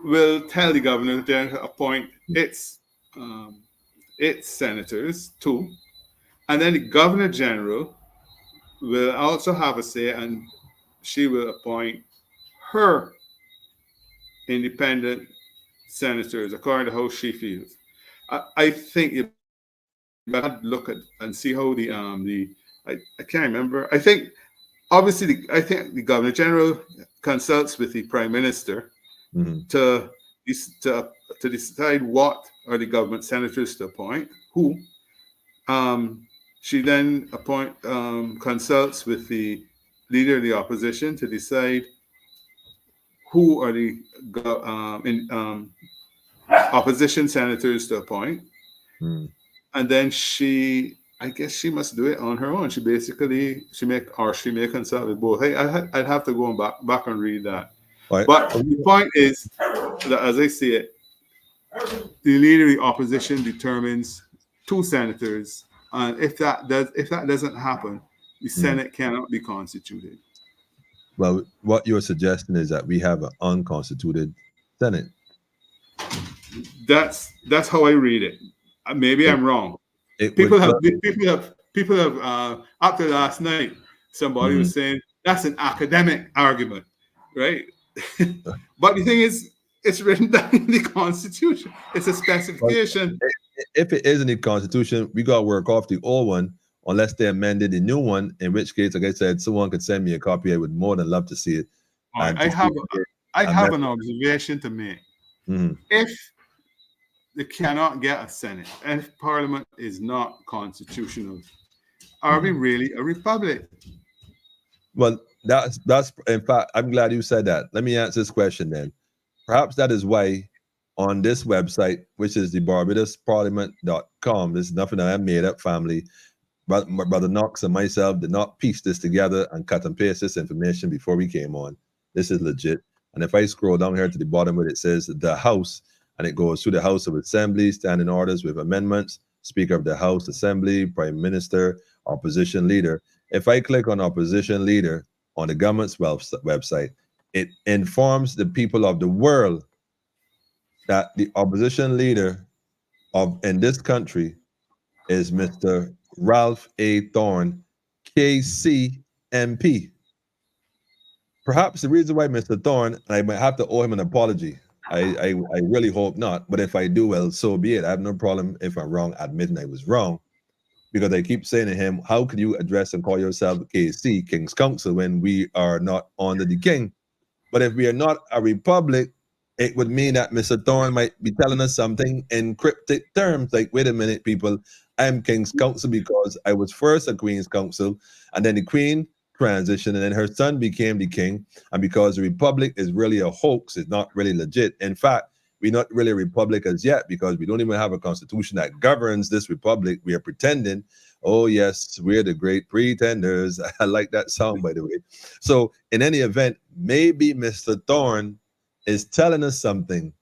Speaker 3: will tell the governor to appoint its senators too, and then the Governor General will also have a say, and she will appoint her independent senators according to how she feels. I think you better look at and see how I can't remember. I think obviously the Governor General consults with the Prime Minister to decide what are the government senators to appoint. Who? She then consults with the leader of the opposition to decide who are the opposition senators to appoint. And then I guess she must do it on her own. She may consult with both. Hey, I'd have to go back and read that. Right. But the point is that, as I see it, the leader of the opposition determines 2 senators, and if that doesn't happen, the Senate cannot be constituted.
Speaker 2: Well, what you're suggesting is that we have an unconstituted Senate.
Speaker 3: That's how I read it. Maybe I'm wrong. People have up to last night, somebody was saying that's an academic argument, right? But the thing is, it's written down in the Constitution. It's a specification.
Speaker 2: If it is in the Constitution, we got to work off the old one, unless they amended the new one, in which case, like I said, someone could send me a copy. I would more than love to see it.
Speaker 3: I I have an observation to make. If they cannot get a Senate, and if Parliament is not constitutional, are we really a republic?
Speaker 2: Well, that's in fact, I'm glad you said that. Let me answer this question then. Perhaps that is why on this website, which is the BarbadosParliament.com, this is nothing that I made up, family. But my brother Knox and myself did not piece this together and cut and paste this information before we came on. This is legit. And if I scroll down here to the bottom where it says the House, and it goes through the House of Assembly, standing orders with amendments, Speaker of the House Assembly, Prime Minister, Opposition Leader. If I click on Opposition Leader on the government's website, it informs the people of the world that the opposition leader in this country is Mr. Ralph A. Thorne, KCMP. Perhaps the reason why Mr. Thorne, I might have to owe him an apology. I really hope not, but if I do, well, so be it. I have no problem if I'm wrong, admitting I was wrong, because I keep saying to him, how could you address and call yourself KC, King's Council, when we are not under the king? But if we are not a republic, it would mean that Mr. Thorne might be telling us something in cryptic terms, like, wait a minute, people, I'm King's Council because I was first a Queen's Council, and then the Queen transitioned, and then her son became the king, and because the republic is really a hoax, it's not really legit. In fact, we're not really a republic as yet, because we don't even have a constitution that governs this republic. We are pretending. Oh yes, we're the great pretenders. I like that song, by the way. So in any event, maybe Mr. Thorne is telling us something.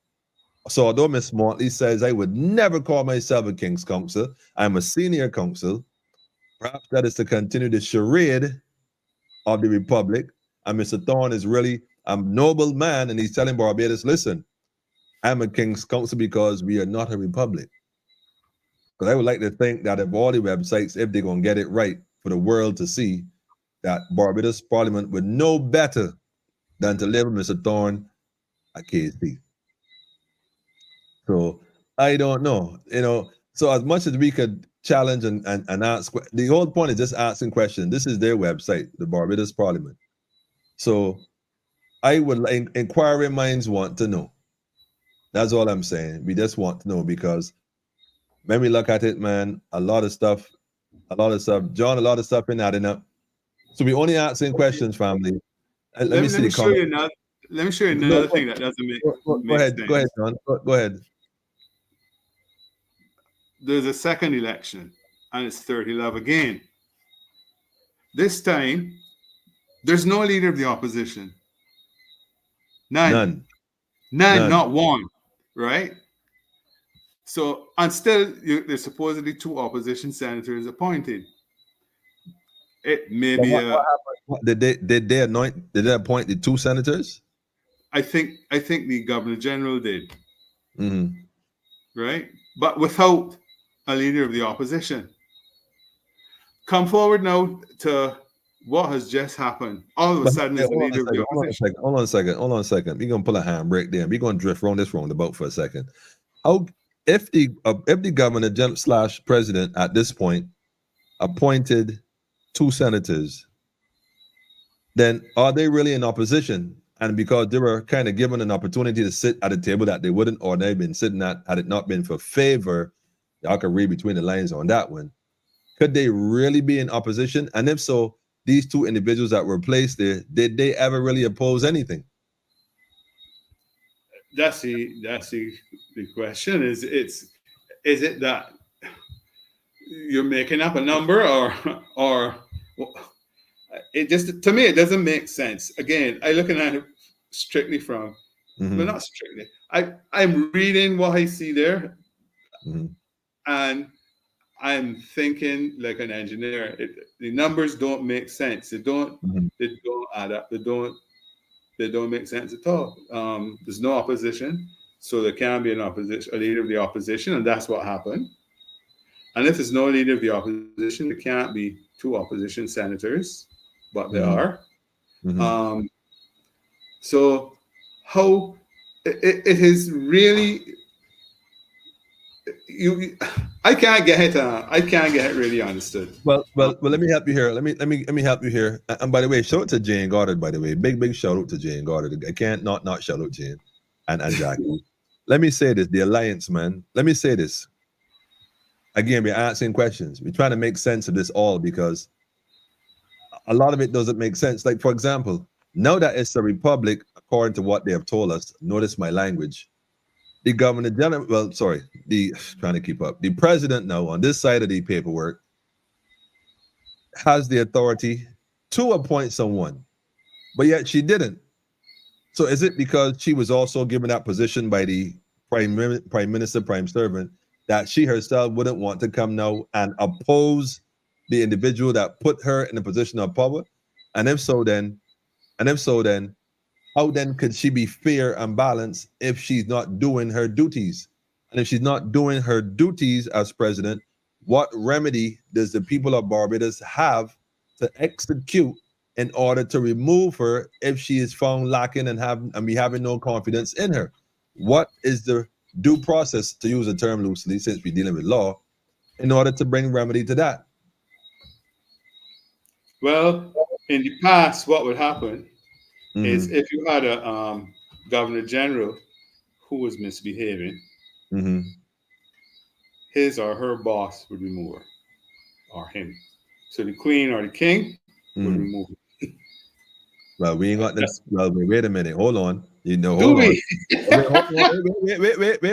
Speaker 2: So although Ms. Motley says I would never call myself a King's Council, I'm a senior council, perhaps that is to continue the charade of the republic. And Mr. Thorne is really a noble man, and he's telling Barbados, listen, I'm a King's Council because we are not a republic. Because I would like to think that if all the websites, if they're going to get it right for the world to see, that Barbados Parliament would know better than to label Mr. Thorne a KC. So I don't know, so as much as we could challenge and ask, the whole point is just asking questions. This is their website, the Barbados Parliament. So I would, inquiring minds want to know. That's all I'm saying. We just want to know, because when we look at it, man, a lot of stuff, John, a lot of stuff been adding up. So we only asking questions, family. Let me see the comment.
Speaker 3: Let me show you another thing that doesn't make sense.
Speaker 2: Go ahead, John. Go ahead.
Speaker 3: There's a second election, and it's 30 love again. This time, there's no leader of the opposition. None, not one, right? So, and still, there's supposedly 2 opposition senators appointed. It may be
Speaker 2: Did they appoint the 2 senators?
Speaker 3: I think the Governor General did. Right? But without a leader of the opposition. Come forward now to what has just happened. All of a sudden, there's a leader of the opposition.
Speaker 2: Hold on a second. We're going to pull a handbrake there. We're going to drift around this roundabout for a second. If the Governor General / President at this point appointed 2 senators, then are they really in opposition? And because they were kind of given an opportunity to sit at a table that they wouldn't, or they've been sitting at, had it not been for favor, y'all can read between the lines on that one. Could they really be in opposition? And if so, these 2 individuals that were placed there, did they ever really oppose anything?
Speaker 3: That's the question. Is it that you're making up a number, or it just, to me, it doesn't make sense. Again, I looking at it strictly from, well, not strictly. I'm reading what I see there, and I'm thinking like an engineer. The numbers don't make sense. They don't add up. They don't make sense at all. There's no opposition, so there can be a leader of the opposition, and that's what happened. And if there's no leader of the opposition, there can't be 2 opposition senators, but there are. So how it is really, I can't get it. I can't get it really understood.
Speaker 2: Well. Let me help you here. Let me help you here. And by the way, shout out to Jane Goddard. By the way, big shout out to Jane Goddard. I can't not shout out Jane and Jackie. Let me say this: the alliance, man. Let me say this. Again, we're asking questions. We're trying to make sense of this all because a lot of it doesn't make sense. Like, for example, now that it's a republic, according to what they have told us, notice my language, the governor general, well, sorry, trying to keep up. The president now on this side of the paperwork has the authority to appoint someone, but yet she didn't. So is it because she was also given that position by the prime minister, prime servant, that she herself wouldn't want to come now and oppose the individual that put her in a position of power? And if so, then how then could she be fair and balanced if she's not doing her duties? And if she's not doing her duties as president, what remedy does the people of Barbados have to execute in order to remove her if she is found lacking and we having no confidence in her? What is the due process, to use the term loosely since we're dealing with law, in order to bring remedy to that?
Speaker 3: Well, in the past, what would happen is if you had a governor general who was misbehaving, his or her boss would remove her or him. So the queen or the king would remove him.
Speaker 2: Well, we ain't got this. Well, wait a minute. Hold on. Hold on. Wait,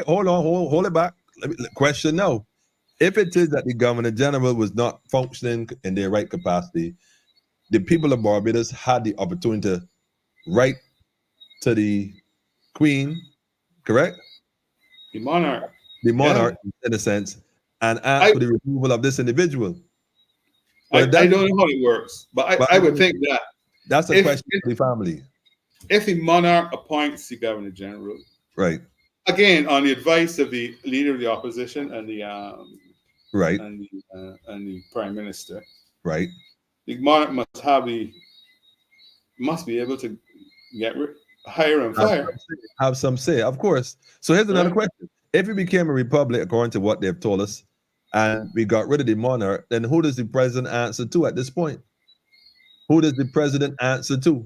Speaker 2: hold on. Hold it back. Question now. If it is that the governor general was not functioning in their right capacity, the people of Barbados had the opportunity to write to the queen, correct?
Speaker 3: The monarch.
Speaker 2: The monarch, in a sense, and ask for the removal of this individual.
Speaker 3: I don't know how it works, but I would think that
Speaker 2: that's a question for the family.
Speaker 3: If the monarch appoints the governor general,
Speaker 2: right,
Speaker 3: again on the advice of the leader of the opposition and the
Speaker 2: right,
Speaker 3: and the prime minister,
Speaker 2: right,
Speaker 3: the monarch must be able to hire and fire.
Speaker 2: Have some say, of course. So here's another question: if it became a republic, according to what they've told us, and we got rid of the monarch, then who does the president answer to at this point? Who does the president answer to?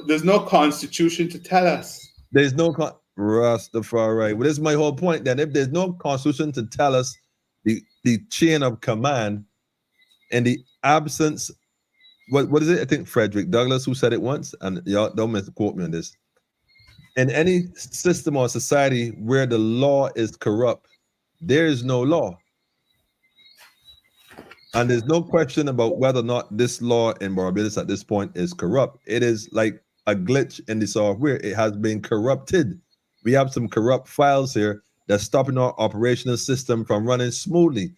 Speaker 3: There's no constitution to tell us.
Speaker 2: There's no Rastafari. Well, this is my whole point. Then, if there's no constitution to tell us the chain of command, in the absence, what is it? I think Frederick Douglass who said it once, and y'all don't misquote me on this. In any system or society where the law is corrupt, there is no law. And there's no question about whether or not this law in Barbados at this point is corrupt. It is like a glitch in the software. It has been corrupted. We have some corrupt files here that's stopping our operational system from running smoothly.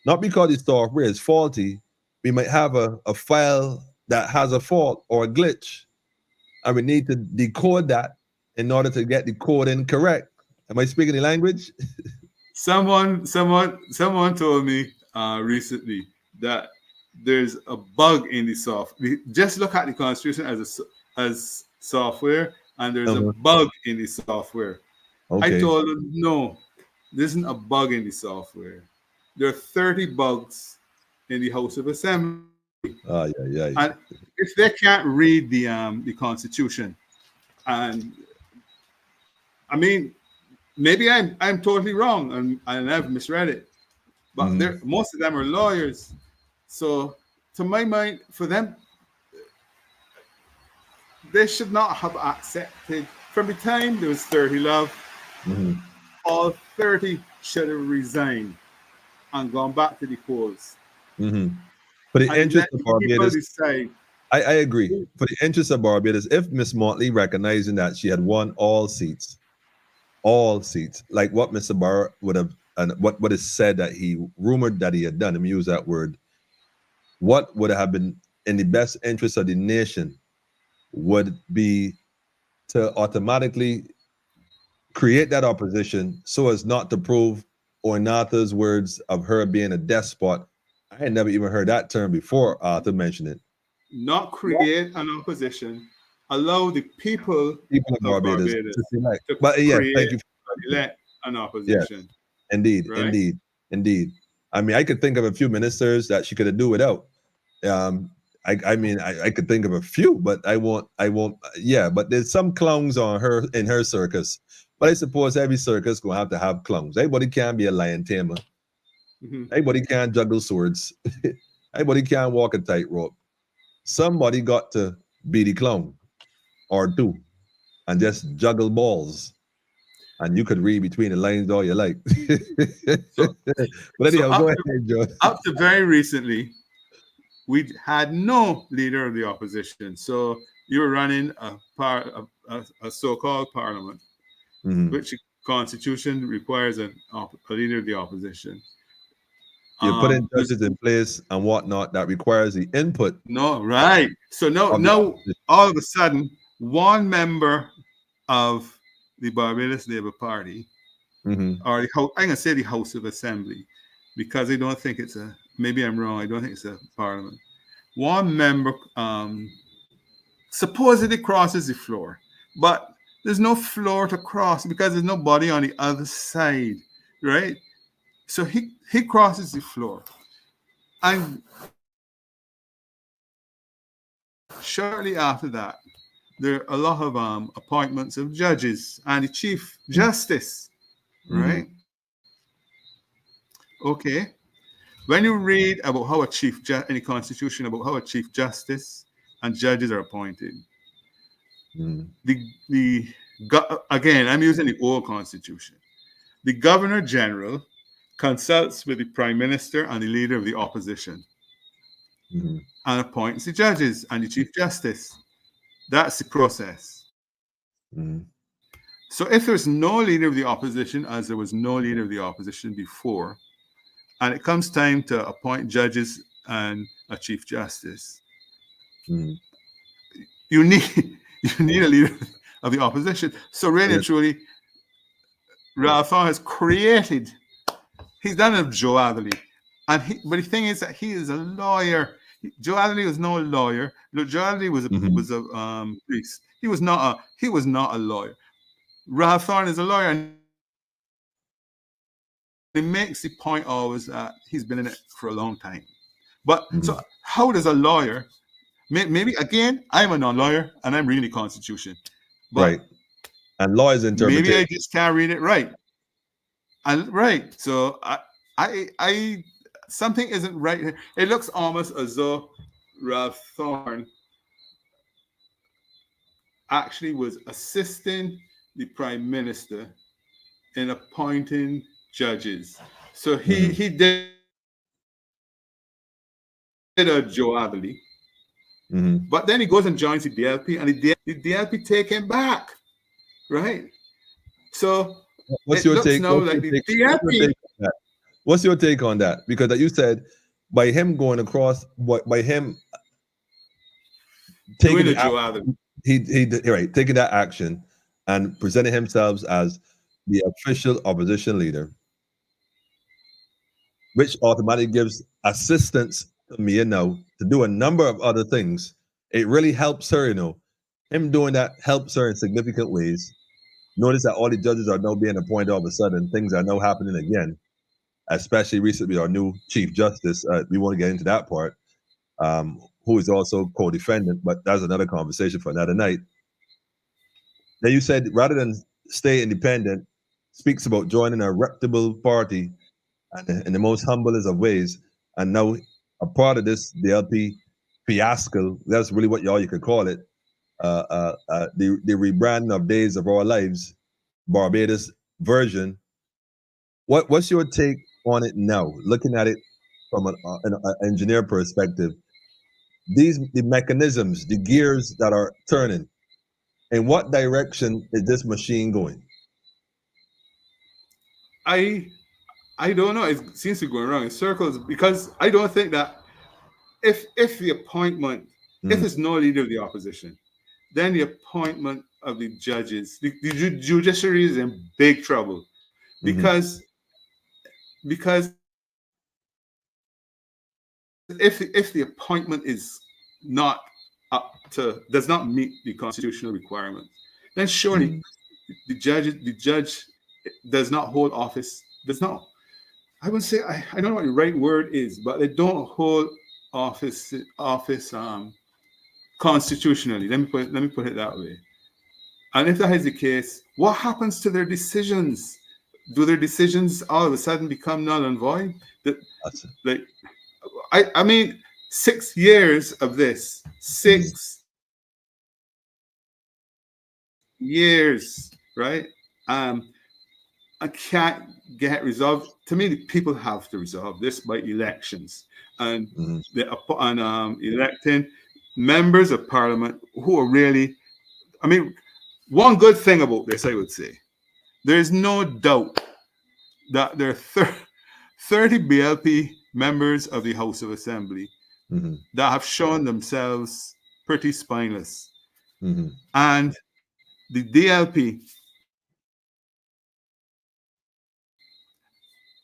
Speaker 2: Not because the software is faulty. We might have a file that has a fault or a glitch, and we need to decode that in order to get the code in correct. Am I speaking the language?
Speaker 3: Someone told me recently that there's a bug in the software. Just look at the Constitution as software, and there's a bug in the software. Okay. I told them, no, there isn't a bug in the software. There are 30 bugs in the House of Assembly.
Speaker 2: Yeah.
Speaker 3: And if they can't read the Constitution, and I mean, maybe I'm totally wrong and I've misread it, but most of them are lawyers. So, to my mind, for them, they should not have accepted. From the time there was 30 love, all 30 should have resigned and gone back to the polls.
Speaker 2: For the interest of Barbados, I agree. For the interest of Barbados, if Miss Motley recognizing that she had won all seats, like what Mr. Barr would have, and what is said that he rumored that he had done, let me use that word, what would have been in the best interest of the nation would be to automatically create that opposition so as not to prove Oinata's words of her being a despot. I had never even heard that term before Arthur mentioned it.
Speaker 3: Not create an opposition, allow the people of Barbados to
Speaker 2: select. But yeah, thank you.
Speaker 3: Elect an opposition.
Speaker 2: Yes. Indeed, right? Indeed. I mean, I could think of a few ministers that she could have do without. I mean, I could think of a few, but I won't. Yeah, but there's some clowns on her in her circus. But I suppose every circus gonna have clowns. Everybody can't be a lion tamer. Everybody can't juggle swords. Everybody can't walk a tightrope. Somebody got to be the clown or two and just juggle balls. And you could read between the lines all you like. But anyhow, go ahead, Joe.
Speaker 3: Up to very recently, we had no leader of the opposition. So you were running a so-called parliament, which the Constitution requires a leader of the opposition.
Speaker 2: You're putting judges in place and whatnot that requires the input.
Speaker 3: No, right. So now all of a sudden, one member of the Barbados Labour Party, or I'm going to say the House of Assembly, because I don't think it's maybe I'm wrong, I don't think it's a parliament. One member supposedly crosses the floor, but there's no floor to cross because there's nobody on the other side, right? So he crosses the floor. And shortly after that, there are a lot of appointments of judges and the Chief Justice, right? Okay. When you read about how in the Constitution about how a Chief Justice and judges are appointed, again, I'm using the old Constitution. The Governor General consults with the Prime Minister and the Leader of the Opposition and appoints the judges and the Chief Justice. That's the process. So if there's no Leader of the Opposition, as there was no Leader of the Opposition before, and it comes time to appoint judges and a Chief Justice, you need a Leader of the Opposition. So really and truly, Ralph has created, he's done it with Joe Adderley. But the thing is that he is a lawyer. Joe Adderley was no lawyer. Joe Adderley was a priest. He was not a lawyer. Ralph Thorne is a lawyer, and he makes the point always that he's been in it for a long time. But so how does a lawyer, maybe again, I'm a non-lawyer and I'm reading the Constitution. But
Speaker 2: right. And law is interpretation.
Speaker 3: Maybe I just can't read it right. And right. So I something isn't right here. It looks almost as though Ralph Thorne actually was assisting the Prime Minister in appointing judges. So he did a Joe Adderley, but then he goes and joins the DLP, and the DLP take him back, right? So
Speaker 2: what's your take? What's your take on that? Because you said by him going across, by him taking the Joe Adderley, taking that action and presenting himself as the official opposition leader, which automatically gives assistance to me, to do a number of other things. It really helps her, him doing that helps her in significant ways. Notice that all the judges are now being appointed all of a sudden. Things are now happening again, especially recently our new Chief Justice. We want to get into that part, who is also co-defendant, but that's another conversation for another night. Then you said rather than stay independent, speaks about joining a reputable party in the most humblest of ways. And now a part of this DLP fiasco, that's really what you could call it, the rebranding of Days of Our Lives, Barbados version. What's your take on it now, looking at it from an engineer perspective? The mechanisms, the gears that are turning, in what direction is this machine going?
Speaker 3: I don't know. It seems to be going around in circles, because I don't think that if the appointment, if there's no leader of the opposition, then the appointment of the judges, the judiciary is in big trouble, because if the appointment is not does not meet the constitutional requirements, then surely the judge does not hold office. I would say I don't know what the right word is, but they don't hold office constitutionally. Let me put it that way. And if that is the case, what happens to their decisions? Do their decisions all of a sudden become null and void?
Speaker 2: That's it.
Speaker 3: Like, I mean, 6 years of this, 6 years, right? I can't get resolved. To me, the people have to resolve this by elections and electing members of parliament who are really. I mean, one good thing about this, I would say, there is no doubt that there are 30 BLP members of the House of Assembly that have shown themselves pretty spineless. And the DLP,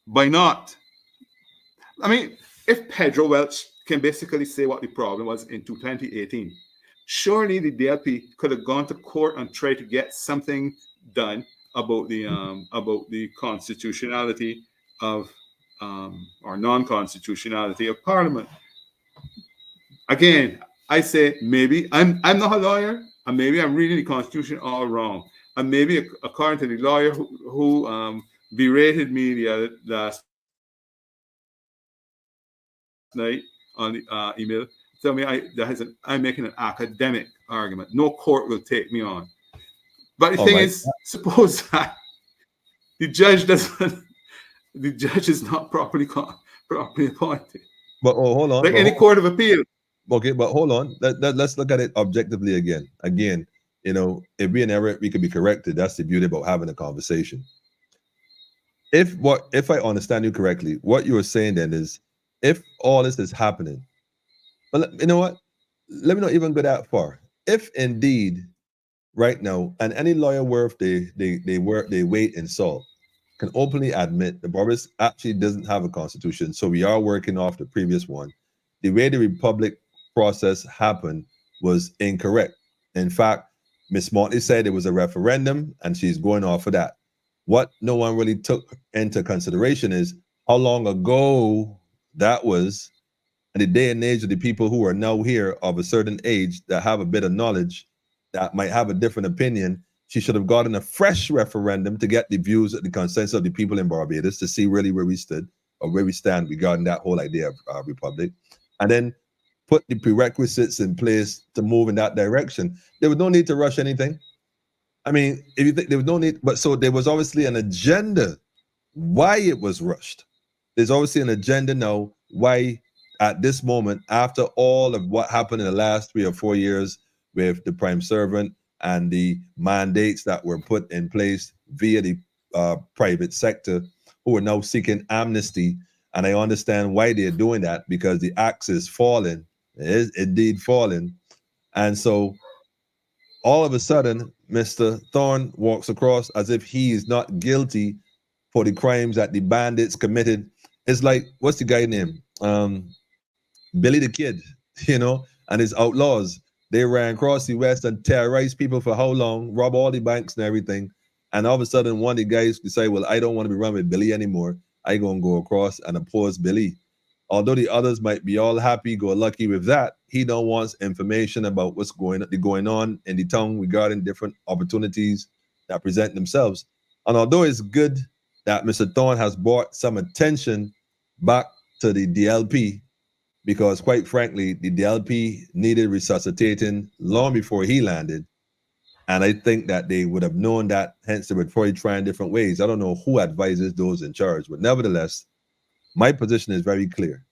Speaker 3: by not, I mean, if Pedro Welch can basically say what the problem was in 2018, surely the DLP could have gone to court and tried to get something done about the constitutionality of or non-constitutionality of Parliament. Again, I say maybe I'm not a lawyer, and maybe I'm reading the Constitution all wrong, and maybe according to the lawyer who berated me the last night on the email, tell me I'm making an academic argument. No court will take me on. But the thing is, suppose that the judge is not properly appointed.
Speaker 2: But hold on.
Speaker 3: Like any court of appeal.
Speaker 2: Okay, but hold on. Let's look at it objectively again. Again, if we're in error, we can be corrected. That's the beauty about having a conversation. If I understand you correctly, what you were saying then is, if all this is happening, well, you know what? Let me not even go that far. If indeed, right now, and any lawyer worth they weight in salt can openly admit the Barbados actually doesn't have a constitution, so we are working off the previous one. The way the Republic process happened was incorrect. In fact, Ms. Motley said it was a referendum, and she's going off of that. What no one really took into consideration is how long ago that was, and the day and age of the people who are now here of a certain age that have a bit of knowledge that might have a different opinion. She should have gotten a fresh referendum to get the views, the consensus of the people in Barbados to see really where we stood or where we stand regarding that whole idea of republic, and then put the prerequisites in place to move in that direction. There was no need to rush anything. I mean, if you think there was no need, but so there was obviously an agenda why it was rushed. There's obviously an agenda now why at this moment, after all of what happened in the last 3 or 4 years with the prime servant and the mandates that were put in place via the private sector, who are now seeking amnesty. And I understand why they're doing that, because the axe is falling. It is indeed falling. And so all of a sudden, Mr. Thorne walks across as if he is not guilty for the crimes that the bandits committed. It's like, what's the guy name? Billy the Kid, and his outlaws. They ran across the West and terrorized people for how long, rob all the banks and everything. And all of a sudden, one of the guys decide, well, I don't want to be run with Billy anymore. I going to go across and oppose Billy. Although the others might be all happy, go lucky with that, he don't want information about what's going on in the town regarding different opportunities that present themselves. And although it's good that Mr. Thorne has brought some attention back to the DLP, because quite frankly, the DLP needed resuscitating long before he landed. And I think that they would have known that, hence they would probably try in different ways. I don't know who advises those in charge, but nevertheless, my position is very clear.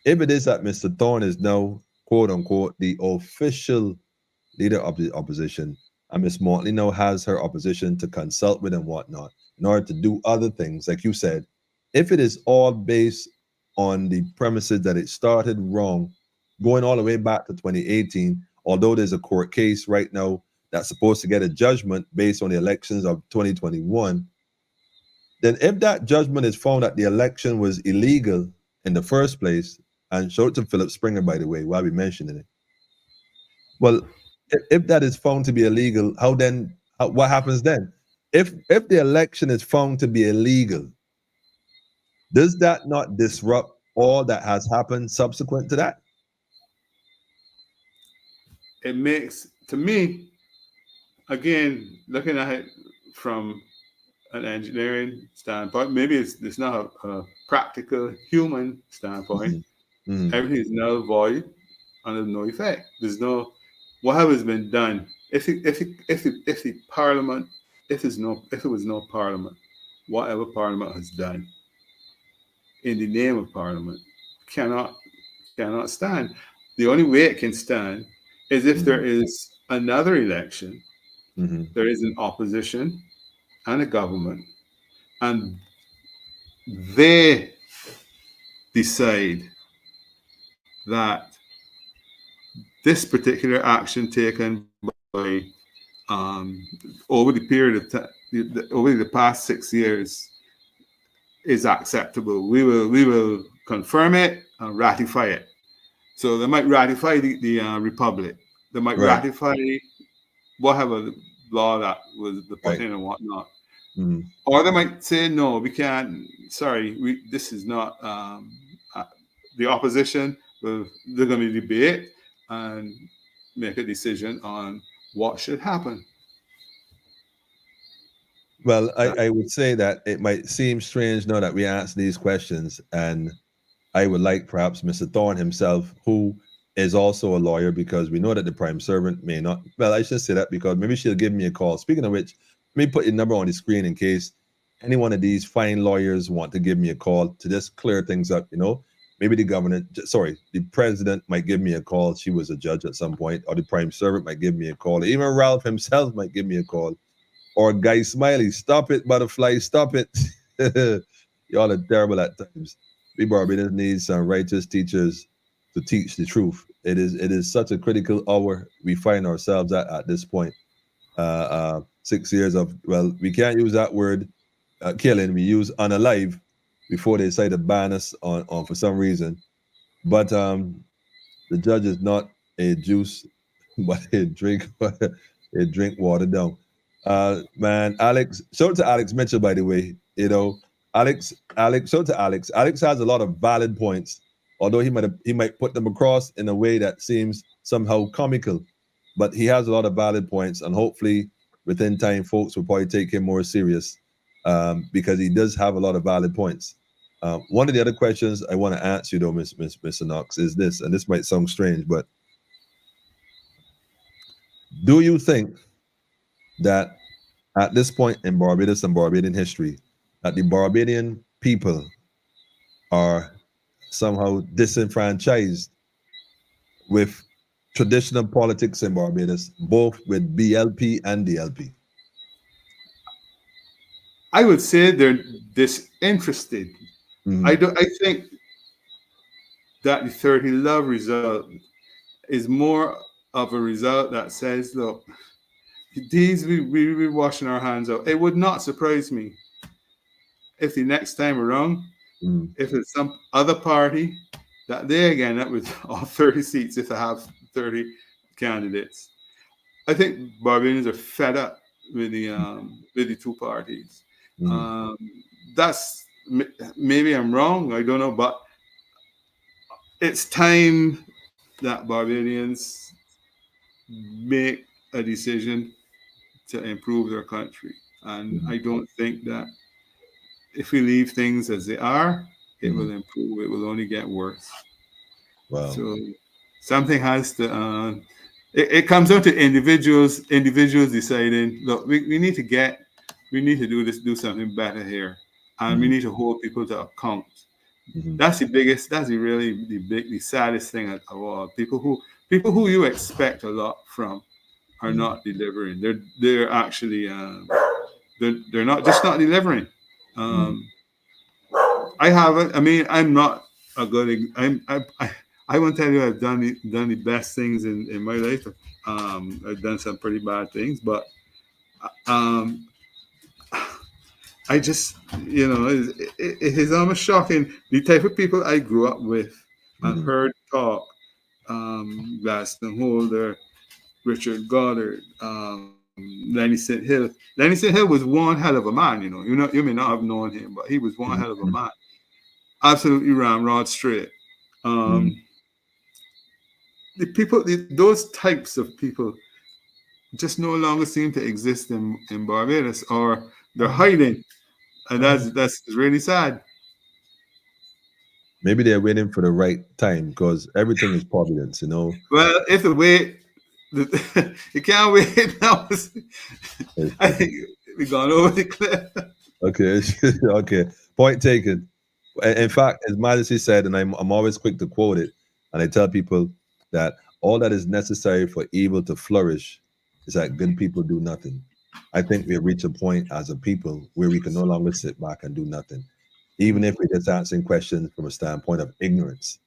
Speaker 2: If it is that Mr. Thorne is now, quote unquote, the official leader of the opposition, and Ms. Motley now has her opposition to consult with and whatnot in order to do other things, like you said, if it is all based on the premises that it started wrong, going all the way back to 2018, although there's a court case right now that's supposed to get a judgment based on the elections of 2021, then if that judgment is found that the election was illegal in the first place, and show it to Philip Springer, by the way, while we mentioning it. Well, if that is found to be illegal, what happens then? If the election is found to be illegal, Does that not disrupt all that has happened subsequent to that?
Speaker 3: It makes, to me, again, looking at it from an engineering standpoint, maybe it's not a practical human standpoint.
Speaker 2: Mm.
Speaker 3: Everything is null void and there's no effect. There's no whatever has been done. If the parliament, if it was no parliament, whatever parliament has done in the name of parliament cannot stand. The only way it can stand is if there is another election, there is an opposition and a government, and they decide that this particular action taken by over the period of over the past 6 years is acceptable. We will confirm it and ratify it. So they might ratify the republic. They might
Speaker 2: Right.
Speaker 3: ratify whatever law that was the put
Speaker 2: Right.
Speaker 3: in and whatnot. Or they might say, no, we can't. Sorry, this is not the opposition. They're going to debate and make a decision on what should happen.
Speaker 2: Well, I would say that it might seem strange now that we ask these questions, and I would like perhaps Mr. Thorne himself, who is also a lawyer, because we know that the prime servant may not. Well, I should say that because maybe she'll give me a call. Speaking of which, let me put your number on the screen in case any one of these fine lawyers want to give me a call to just clear things up. You know, maybe the president might give me a call. She was a judge at some point, or the prime servant might give me a call. Even Ralph himself might give me a call. Or Guy Smiley, stop it, butterfly, stop it. Y'all are terrible at times. We Barbados need some righteous teachers to teach the truth. It is such a critical hour we find ourselves at this point. 6 years of, well, we can't use that word killing. We use unalive before they decide to ban us on for some reason. But the judge is not a juice, but a drink water down. Man, Alex, shout out to Alex Mitchell, by the way. You know, Alex, shout out to Alex. Alex has a lot of valid points, although he might put them across in a way that seems somehow comical. But he has a lot of valid points, and hopefully within time, folks will probably take him more serious because he does have a lot of valid points. One of the other questions I want to ask you, though, Mr. Knox, is this, and this might sound strange, but do you think that at this point in Barbados and Barbadian history, that the Barbadian people are somehow disenfranchised with traditional politics in Barbados, both with BLP and DLP?
Speaker 3: I would say they're disinterested. I think that the 30 Love result is more of a result that says, look, these we washing our hands out. It would not surprise me if the next time around, if it's some other party, that they again up with all 30 seats if they have 30 candidates. I think Barbadians are fed up with the two parties. That's maybe I'm wrong. I don't know, but it's time that Barbadians make a decision to improve their country. And I don't think that if we leave things as they are, it will improve. It will only get worse.
Speaker 2: Wow.
Speaker 3: So something has to. It comes down to individuals deciding. Look, we need to do something better here, and we need to hold people to account. That's the saddest thing of all. People who you expect a lot from are not delivering. They're actually they're not delivering. I'm not a good. I won't tell you I've done the best things in my life. I've done some pretty bad things, but I just, it is almost shocking the type of people I grew up with and heard talk. Glaston Holder, Richard Goddard, Lenny St. Hill. Lenny St. Hill was one hell of a man, you may not have known him, but he was one hell of a man. absolutely ramrod straight. The people, those types of people, just no longer seem to exist in Barbados, or they're hiding, and that's really sad.
Speaker 2: Maybe they're waiting for the right time because everything is providence, you know.
Speaker 3: Well, if the wait, you can't wait now. I think we've gone over the cliff.
Speaker 2: Okay, okay. Point taken. In fact, as Majesty said, and I'm always quick to quote it, and I tell people that all that is necessary for evil to flourish is that good people do nothing. I think we have reached a point as a people where we can no longer sit back and do nothing, even if we're just answering questions from a standpoint of ignorance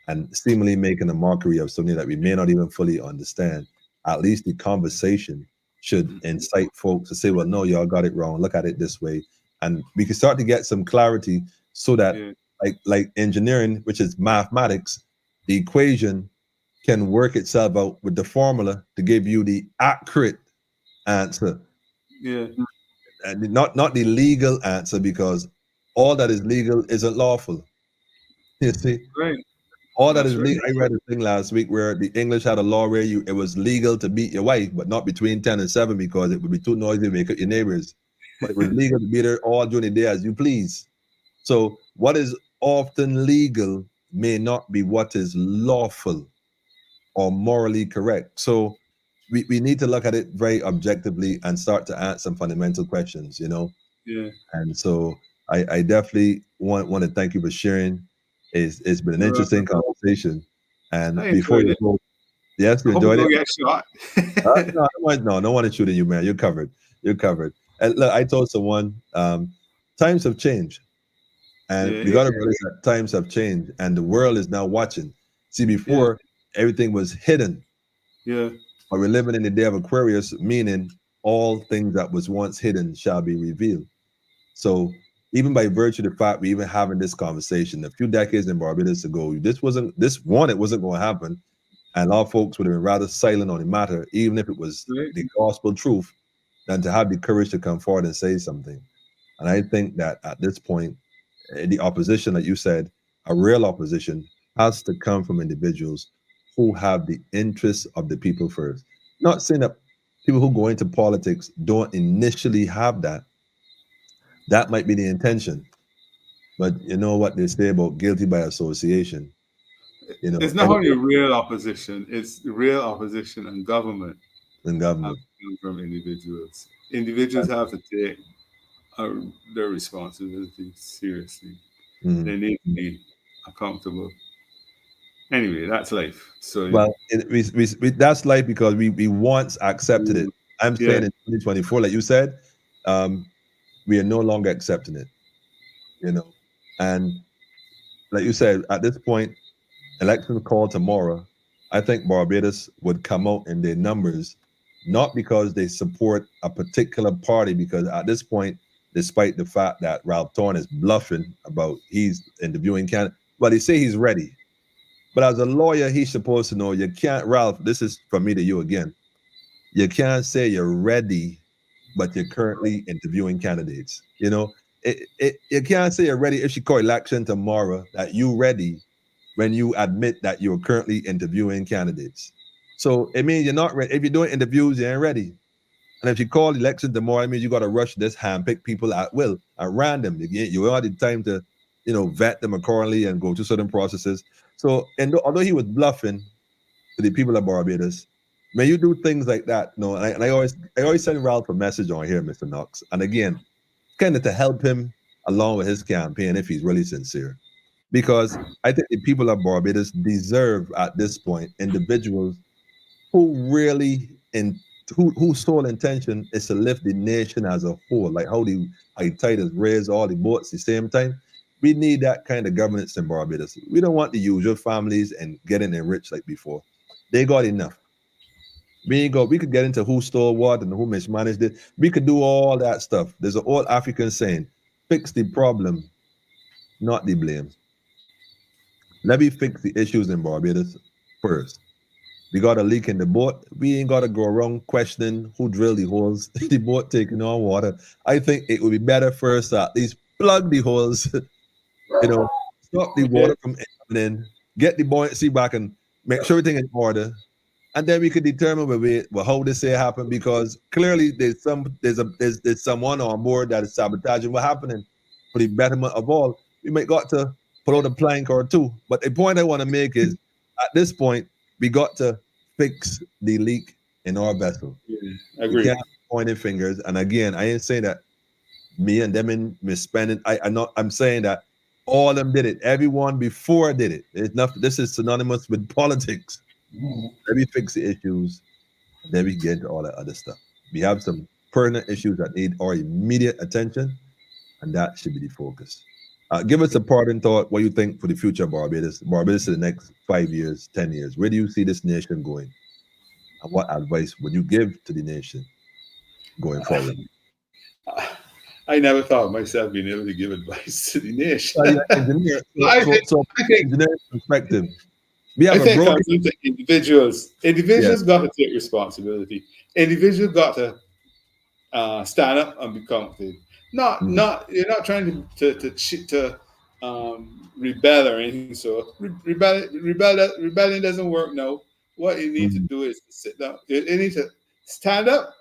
Speaker 2: and seemingly making a mockery of something that we may not even fully understand. At least the conversation should incite folks to say, well, no, y'all got it wrong. Look at it this way. And we can start to get some clarity so that like engineering, which is mathematics, the equation can work itself out with the formula to give you the accurate answer.
Speaker 3: Yeah.
Speaker 2: And not the legal answer, because all that is legal isn't lawful. You see?
Speaker 3: Right.
Speaker 2: All that is legal. I read a thing last week where the English had a law where it was legal to beat your wife, but not between 10 and 7 because it would be too noisy to wake up your neighbors. But it was legal to beat her all during the day as you please. So what is often legal may not be what is lawful or morally correct. So we need to look at it very objectively and start to ask some fundamental questions, you know?
Speaker 3: Yeah.
Speaker 2: And so I definitely want to thank you for sharing. It's been an interesting conversation. And before you go, yes, you enjoyed it.
Speaker 3: Get shot.
Speaker 2: No one is shooting you, man. You're covered. You're covered. And look, I told someone, times have changed, and we got to realize that times have changed, and the world is now watching. See, before everything was hidden.
Speaker 3: Yeah.
Speaker 2: But we're living in the day of Aquarius, meaning all things that was once hidden shall be revealed. So even by virtue of the fact we even having this conversation a few decades in Barbados ago, it wasn't going to happen. And a lot of folks would have been rather silent on the matter, even if it was the gospel truth, than to have the courage to come forward and say something. And I think that at this point, the opposition that you said, a real opposition, has to come from individuals who have the interests of the people first. Not saying that people who go into politics don't initially have that. That might be the intention. But you know what they say about guilty by association. You know,
Speaker 3: it's not only real opposition, it's real opposition and government.
Speaker 2: And government.
Speaker 3: From individuals. Individuals have to take their responsibility seriously.
Speaker 2: Mm-hmm.
Speaker 3: They need to be accountable. Anyway, that's life. So
Speaker 2: well, that's life because we once accepted it. I'm saying in 2024, like you said, we are no longer accepting it. You know, and like you said, at this point, election call tomorrow, I think Barbados would come out in their numbers, not because they support a particular party, because at this point, despite the fact that Ralph Thorne is bluffing about he's interviewing candidate, but he say he's ready. But as a lawyer, he's supposed to know you can't, Ralph, this is from me to you again. You can't say you're ready, but you're currently interviewing candidates. You know, you can't say you're ready if you call election tomorrow that you ready when you admit that you're currently interviewing candidates. So it means you're not ready. If you're doing interviews, you ain't ready. And if you call election tomorrow, it means you got to rush this, handpick people at will, at random. You don't have the time to, you know, vet them accordingly and go through certain processes. So, and although he was bluffing to the people of Barbados, when you do things like that, you know, and I always send Ralph a message on here, Mr. Knox. And again, kind of to help him along with his campaign if he's really sincere. Because I think the people of Barbados deserve at this point individuals who really whose sole intention is to lift the nation as a whole, like how Titus raised all the boats at the same time. We need that kind of governance in Barbados. We don't want the usual families and getting enriched like before. They got enough. We could get into who stole what and who mismanaged it. We could do all that stuff. There's an old African saying, fix the problem, not the blame. Let me fix the issues in Barbados first. We got a leak in the boat. We ain't got to go around questioning who drilled the holes, the boat taking on water. I think it would be better first to at least plug the holes, you know, stop the water from coming in, get the buoyancy back, and make sure everything in order. And then we could determine how this say happen, because clearly there's someone on board that is sabotaging what's happening for the betterment of all. We might got to pull out a plank or two. But the point I want to make is, at this point, we got to fix the leak in our vessel.
Speaker 3: Yeah,
Speaker 2: We
Speaker 3: agree.
Speaker 2: can't be pointing fingers. And again, I ain't saying that me and them in misspending. I'm saying that all of them did it. Everyone before did it. It's nothing. This is synonymous with politics. Let me fix the issues, then we get into all that other stuff. We have some pertinent issues that need our immediate attention, and that should be the focus. Give us a parting thought. What you think for the future of Barbados in the next 5 years, 10 years? Where do you see this nation going? And what advice would you give to the nation going forward?
Speaker 3: I never thought of myself being able to give advice to the nation.
Speaker 2: You're an engineer.
Speaker 3: I think
Speaker 2: engineering perspective. We have
Speaker 3: I think
Speaker 2: broken...
Speaker 3: comes into individuals. Individuals got to take responsibility. Individuals got to stand up and be counted. Not you're not trying to rebel or anything. So rebellion doesn't work now. What you need to do is to sit down. You need to stand up,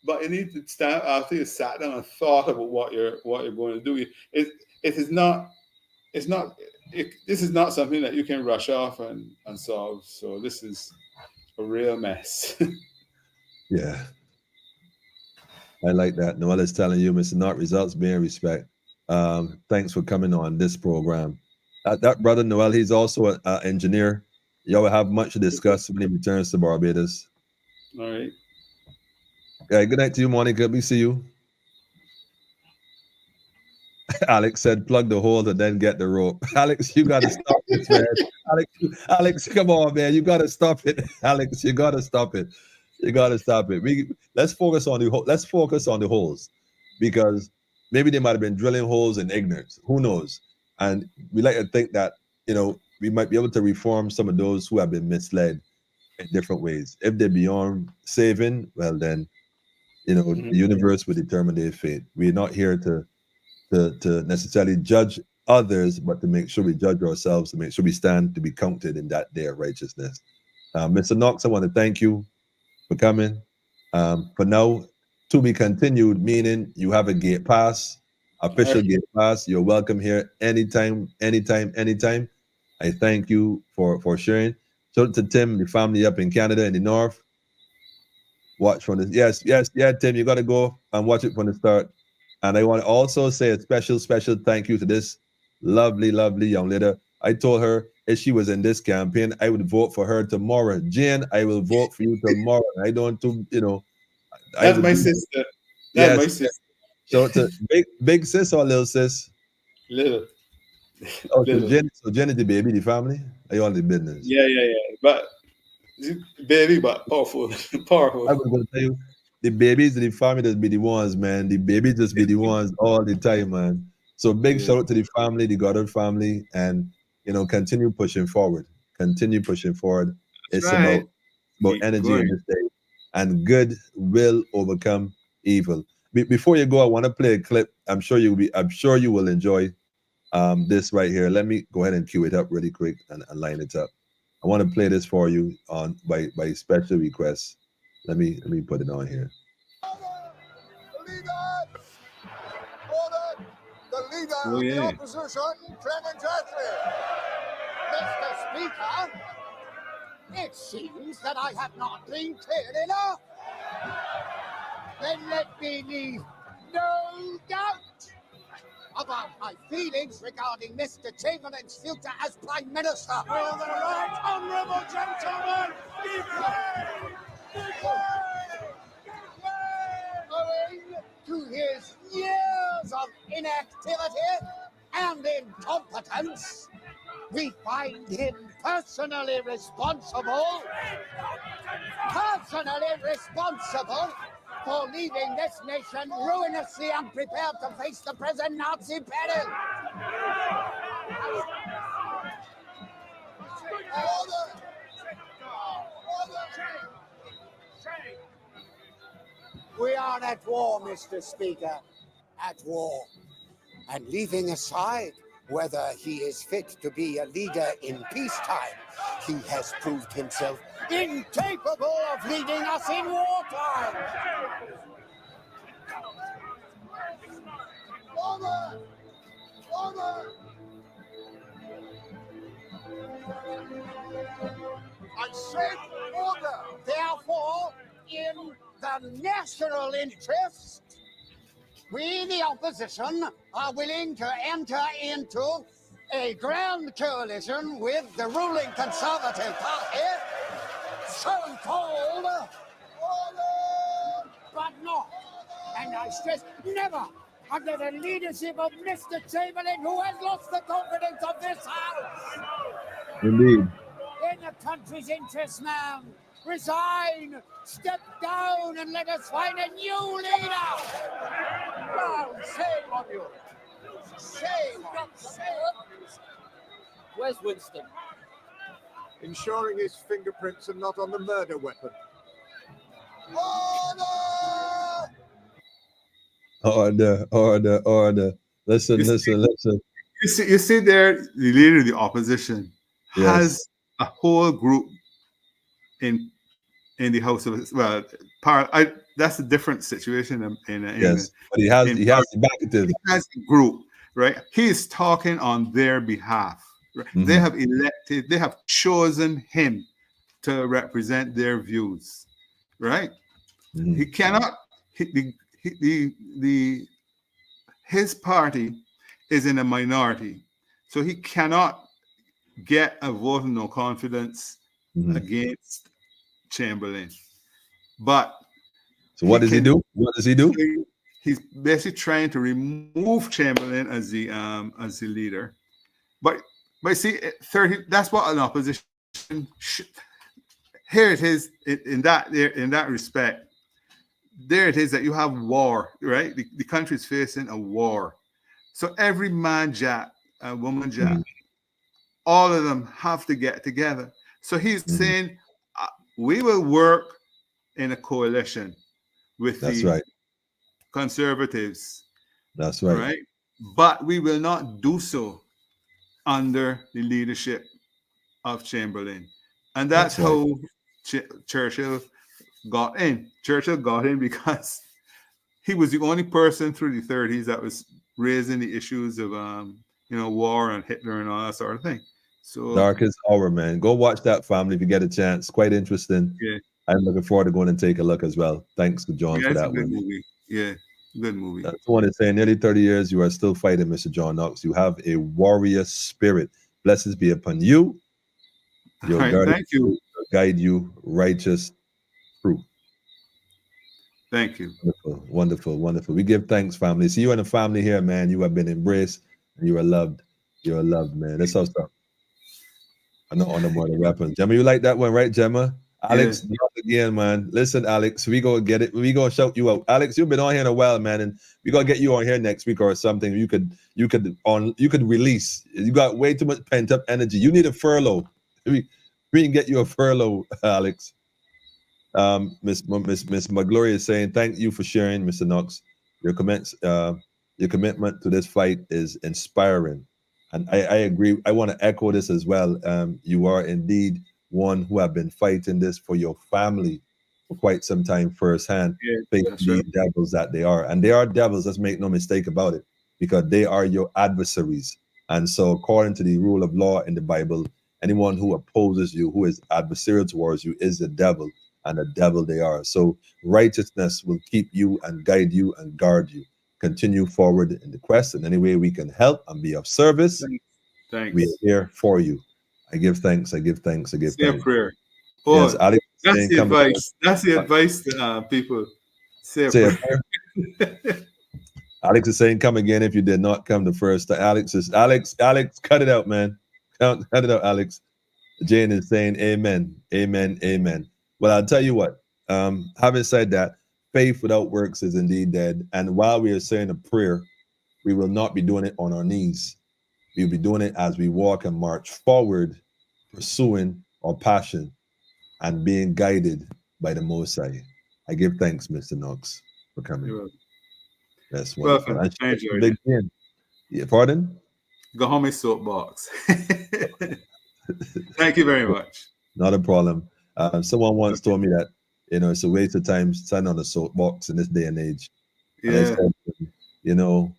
Speaker 3: but you need to stand up after you sat down and thought about what you're going to do. This is not something that you can rush off and solve. So this is a real mess.
Speaker 2: Yeah. I like that. Noel is telling you, Mr. Not results being respect. Thanks for coming on this program. That brother Noel, he's also an engineer. Y'all will have much to discuss when he returns to Barbados.
Speaker 3: All right.
Speaker 2: Yeah, good night to you, Monica. We see you. Alex said, plug the hole and then get the rope. Alex, you got to stop this, man. Alex, come on, man. You got to stop it. Alex, you got to stop it. You got to stop it. Let's focus on the holes, because maybe they might have been drilling holes in ignorance. Who knows? And we like to think that, we might be able to reform some of those who have been misled in different ways. If they're beyond saving, well, then, the universe will determine their fate. We're not here to necessarily judge others, but to make sure we judge ourselves, to make sure we stand to be counted in that day of righteousness. Mr. Knox, I want to thank you for coming. For now, to be continued, meaning you have a gate pass, official gate pass. You're welcome here anytime. I thank you for sharing. Shout out to Tim, the family up in Canada in the north. Watch from this. Yes, Tim, you got to go and watch it from the start. And I want to also say a special thank you to this lovely young lady. I told her if she was in this campaign, I would vote for her tomorrow. Jane, I will vote for you tomorrow. I don't,
Speaker 3: That's my sister. That's my sister.
Speaker 2: So it's a big sis or little sis?
Speaker 3: Little.
Speaker 2: Oh, little. So Jen is the baby, the family? Are you all the business?
Speaker 3: Yeah. But baby, but powerful.
Speaker 2: I was going to tell you, the babies in the family just be the ones, man. The babies just be the ones all the time, man. So big shout out to the family, the Goddard family, and continue pushing forward. It's
Speaker 3: right.
Speaker 2: about energy in this day, and good will overcome evil. Before you go, I want to play a clip. I'm sure you will enjoy this right here. Let me go ahead and cue it up really quick and line it up. I want to play this for you by special request. Let me put it on here.
Speaker 6: The leader of the opposition, parliamentary. Mr. Speaker, it seems that I have not been clear enough. Then let me leave no doubt about my feelings regarding Mr. Chamberlain's future as Prime Minister. Will the right honourable gentleman be played? Owing to his years of inactivity and incompetence, we find him personally responsible for leaving this nation ruinously unprepared to face the present Nazi peril. We are at war, Mr. Speaker, at war. And leaving aside Whether he is fit to be a leader in peacetime, he has proved himself incapable of leading us in wartime. Order! Order! I said order. Therefore, in the national interest, we, the opposition, are willing to enter into a grand coalition with the ruling Conservative Party, so-called order, but not, and I stress, never under the leadership of Mr. Chamberlain, who has lost the confidence of this House.
Speaker 2: Indeed.
Speaker 6: In the country's interest, ma'am, resign, step down, and let us find a new leader. Down, shame on you. Shame on you.
Speaker 7: Where's Winston?
Speaker 8: Ensuring his fingerprints are not on the murder weapon.
Speaker 2: Order. Listen.
Speaker 3: You see there, the leader of the opposition has a whole group in the House of, well, that's a different situation in England.
Speaker 2: But he has the back.
Speaker 3: He has a group, right? He is talking on their behalf. Right?
Speaker 2: Mm-hmm.
Speaker 3: They have chosen him to represent their views, right?
Speaker 2: Mm-hmm.
Speaker 3: He cannot. His party is in a minority, so he cannot get a vote of no confidence against Chamberlain. But
Speaker 2: so what does he do? What does he do?
Speaker 3: He's basically trying to remove Chamberlain as the leader. But see, 30. That's what an opposition should. Here it is in that respect. There it is that you have war, right? The country is facing a war. So every man jack, a woman jack, all of them have to get together. So he's saying, we will work in a coalition with the Conservatives.
Speaker 2: That's right.
Speaker 3: Right? But we will not do so under the leadership of Chamberlain. And that's how Churchill got in. Churchill got in because he was the only person through the 30s that was raising the issues of war and Hitler and all that sort of thing. So
Speaker 2: Darkest Hour, man. Go watch that, family, if you get a chance. Quite interesting.
Speaker 3: Yeah.
Speaker 2: I'm looking forward to going and take a look as well. Thanks to John for that
Speaker 3: one.
Speaker 2: Movie.
Speaker 3: Yeah, good movie.
Speaker 2: I just want to say, nearly 30 years, you are still fighting, Mr. John Knox. You have a warrior spirit. Blessings be upon you.
Speaker 3: Thank you.
Speaker 2: Guide you, righteous truth.
Speaker 3: Thank you.
Speaker 2: Wonderful. We give thanks, family. See you and the family here, man. You have been embraced and you are loved. You are loved, man. That's all stuff. I know on the more weapons. Gemma, you like that one, right, Gemma? Alex, again, man. Listen, Alex, we gonna get it. We gonna shout you out. Alex, you've been on here in a while, man, and we gonna get you on here next week or something. You could release. You got way too much pent up energy. You need a furlough. We can get you a furlough, Alex. Miss McGlory is saying thank you for sharing, Mr. Knox. Your commitment to this fight is inspiring, and I agree. I want to echo this as well. You are indeed one who have been fighting this for your family for quite some time firsthand, facing these devils that they are. And they are devils, let's make no mistake about it, because they are your adversaries. And so according to the rule of law in the Bible, anyone who opposes you, who is adversarial towards you, is the devil, and the devil they are. So righteousness will keep you and guide you and guard you. Continue forward in the quest in any way we can help and be of service.
Speaker 3: Thanks.
Speaker 2: We are here for you. I give thanks.
Speaker 3: Say
Speaker 2: thanks.
Speaker 3: a prayer. Oh, yes, Alex, that's the advice. That's the advice to people. Say a prayer.
Speaker 2: Alex is saying, come again if you did not come the first time. Alex, cut it out, man. Cut it out, Alex. Jane is saying, amen. Well, I'll tell you what. Having said that, faith without works is indeed dead. And while we are saying a prayer, we will not be doing it on our knees. We'll be doing it as we walk and march forward, pursuing our passion and being guided by the Most High. I give thanks, Mr. Knox, for coming.
Speaker 3: You're welcome.
Speaker 2: That's wonderful.
Speaker 3: Welcome.
Speaker 2: Big thing. Yeah, pardon?
Speaker 3: Go home my soapbox. Thank you very much.
Speaker 2: Not a problem. Someone once told me that, you know, it's a waste of time standing on a soapbox in this day and age. And I
Speaker 3: Yeah.
Speaker 2: said, you know,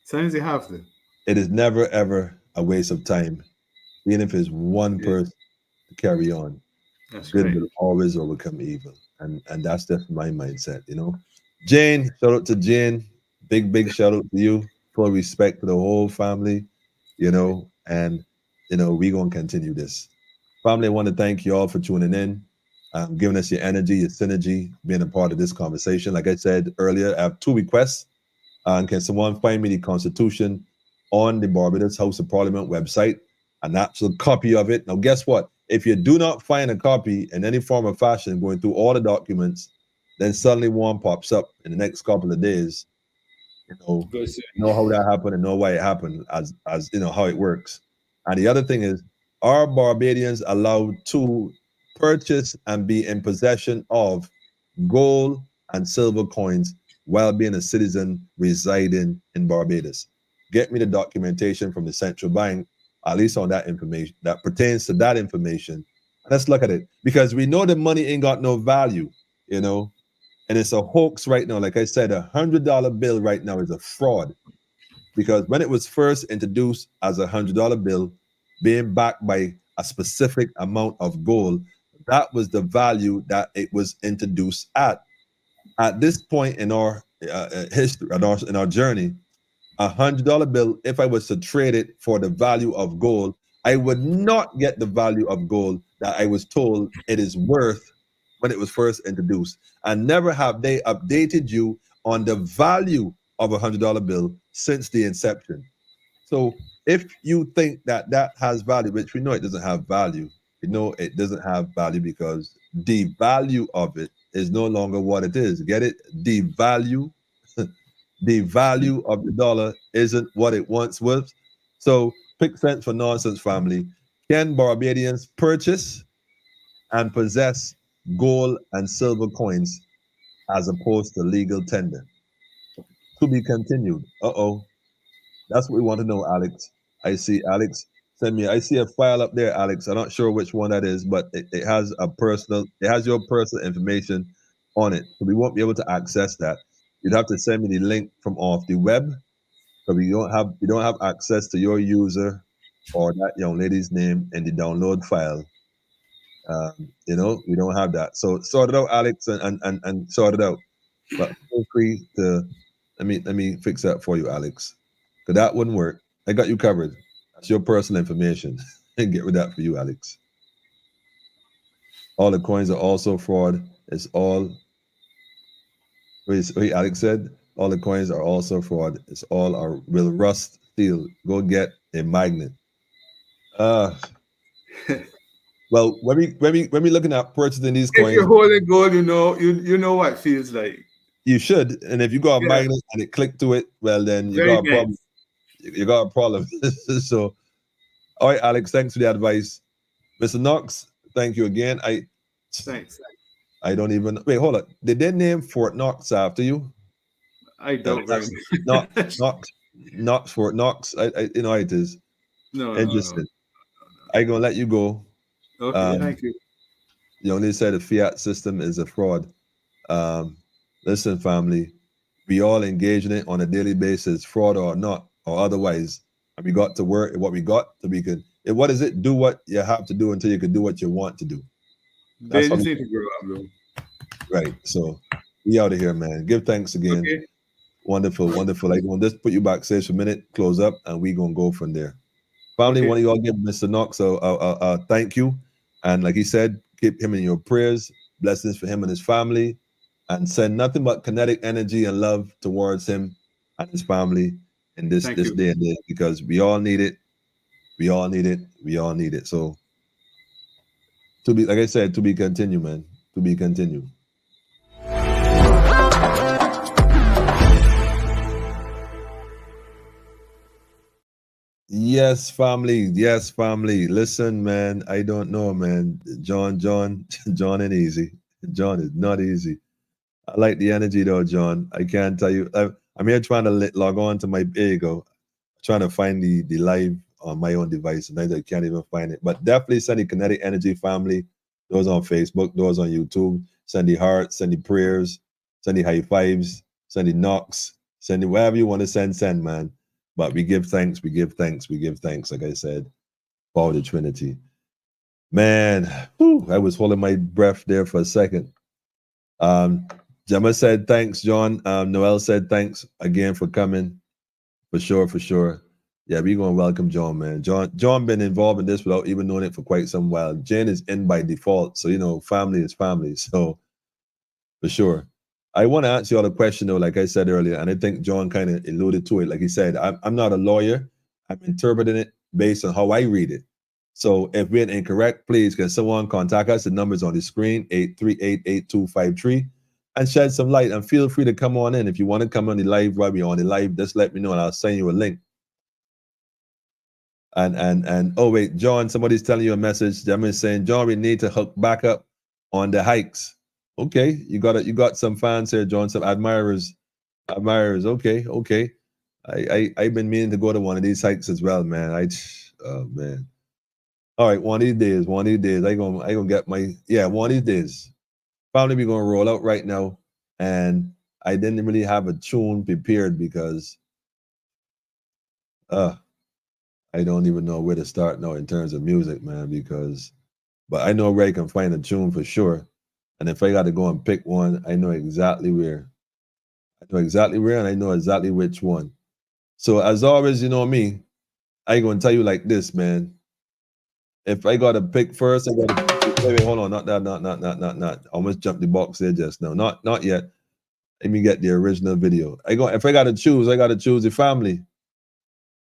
Speaker 3: Sometimes you have to.
Speaker 2: it is never ever a waste of time, even if it's one
Speaker 3: Yeah.
Speaker 2: person to carry on.
Speaker 3: That's
Speaker 2: Good
Speaker 3: right.
Speaker 2: will always overcome evil, and that's just my mindset, you know. Jane, shout out to Jane. Big shout out to you. Full respect to the whole family, you know, and you know we gonna continue this. Family, I want to thank you all for tuning in, giving us your energy, your synergy, being a part of this conversation. Like I said earlier, I have two requests. Can someone find me the Constitution on the Barbados House of Parliament website, an actual copy of it? Now, guess what? If you do not find a copy in any form or fashion, going through all the documents, then suddenly one pops up in the next couple of days.
Speaker 3: Go soon.
Speaker 2: You know how that happened and know why it happened, as you know how it works. And the other thing is, are Barbadians allowed to purchase and be in possession of gold and silver coins while being a citizen residing in Barbados? Get me the documentation from the central bank, at least on that information that pertains to that information. And let's look at it, because we know the money ain't got no value, you know, and it's a hoax right now. Like I said, $100 bill right now is a fraud, because when it was first introduced as $100 bill, being backed by a specific amount of gold, that was the value that it was introduced at. At this point in our history, in our journey, $100 bill, if I was to trade it for the value of gold, I would not get the value of gold that I was told it is worth when it was first introduced. And never have they updated you on the value of $100 bill since the inception. So if you think that that has value, which we know it doesn't have value, we know it doesn't have value because the value of it is no longer what it is. Get it? The value, the value of the dollar isn't what it once was. So pick sense for nonsense, family. Can Barbadians purchase and possess gold and silver coins as opposed to legal tender? To be continued. Uh-oh. That's what we want to know, Alex. I see Alex send me. I see a file up there, Alex. I'm not sure which one that is, but it has your personal information on it. So we won't be able to access that. You'd have to send me the link from off the web. So we don't have access to your user or that young lady's name in the download file. You know, we don't have that. So sort it out, Alex, and sort it out. But feel free to let me fix that for you, Alex. Because that wouldn't work. I got you covered. That's your personal information. And get rid of that for you, Alex. All the coins are also fraud. It's all wait, Alex said all the coins are also fraud. It's all will rust steel. Go get a magnet. Well, when we looking at purchasing these
Speaker 3: If
Speaker 2: coins,
Speaker 3: you're holding gold, you know what it feels like.
Speaker 2: you should. And if you got a
Speaker 3: Yeah.
Speaker 2: magnet and it click to it, well then you
Speaker 3: Very
Speaker 2: got a problem.
Speaker 3: nice.
Speaker 2: You got a problem. So, all right, Alex, thanks for the advice. Mr. Knox, thank you again.
Speaker 3: Thanks.
Speaker 2: I don't even wait. Hold on. Did they name Fort Knox after you?
Speaker 3: I doubt very
Speaker 2: Knox Fort Knox. I you know it is.
Speaker 3: No.
Speaker 2: Interesting. I gonna let you go.
Speaker 3: Okay, thank you.
Speaker 2: You only said the fiat system is a fraud. Listen, family, we all engage in it on a daily basis, fraud or not, or otherwise. And we got to work what we got so we can. What is it? Do what you have to do until you can do what you want to do.
Speaker 3: They just need to grow up, bro.
Speaker 2: Right. So we out of here, man. Give thanks again.
Speaker 3: Okay.
Speaker 2: Wonderful. I'm gonna just put you back safe for a minute, close up, and we gonna go from there. Family, one of y'all give Mr. Knox thank you. And like he said, keep him in your prayers, blessings for him and his family, and send nothing but kinetic energy and love towards him and his family in this day and age, because we all need it. We all need it. So to be, like I said, to be continued, man. To be continued. Yes, family. Listen, man. I don't know, man. John ain't easy. John is not easy. I like the energy though, John. I can't tell you. I'm here trying to log on to my. There you go. trying to find the live on my own device, and I can't even find it. But definitely send the Kinetic Energy family. Those on Facebook, those on YouTube. Send the hearts, send the prayers, send the high fives, send the knocks, send the whatever you want to send, man. But we give thanks, we give thanks, we give thanks, like I said, for the Trinity. Man, whew, I was holding my breath there for a second. Gemma said thanks, John. Noel said thanks again for coming. For sure, for sure. Yeah, we're gonna welcome John, man. John been involved in this without even knowing it for quite some while. Jen is in by default, so you know, family is family. So for sure. I want to answer you all a question though, like I said earlier, and I think John kind of alluded to it. Like he said, I'm not a lawyer. I'm interpreting it based on how I read it. So if we're incorrect, please can someone contact us? The number's on the screen, 838-8253, and shed some light. And feel free to come on in. If you want to come on the live while we're on the live, just let me know and I'll send you a link. And oh wait, John, somebody's telling you a message. Them is saying, John, we need to hook back up on the hikes. Okay, you got some fans here, John, some admirers. Okay. I've been meaning to go to one of these hikes as well, man. Oh man. All right, one of these days, I gonna get my, one of these days. Probably we gonna roll out right now. And I didn't really have a tune prepared because I don't even know where to start now in terms of music, man, but I know where I can find a tune for sure. And if I got to go and pick one, I know exactly where. And I know exactly which one. So as always, you know me, I gonna tell you like this, man. If I got to pick first, I got to wait, hold on, not. I almost jumped the box there just now. Not yet. Let me get the original video. If I got to choose, I got to choose the family.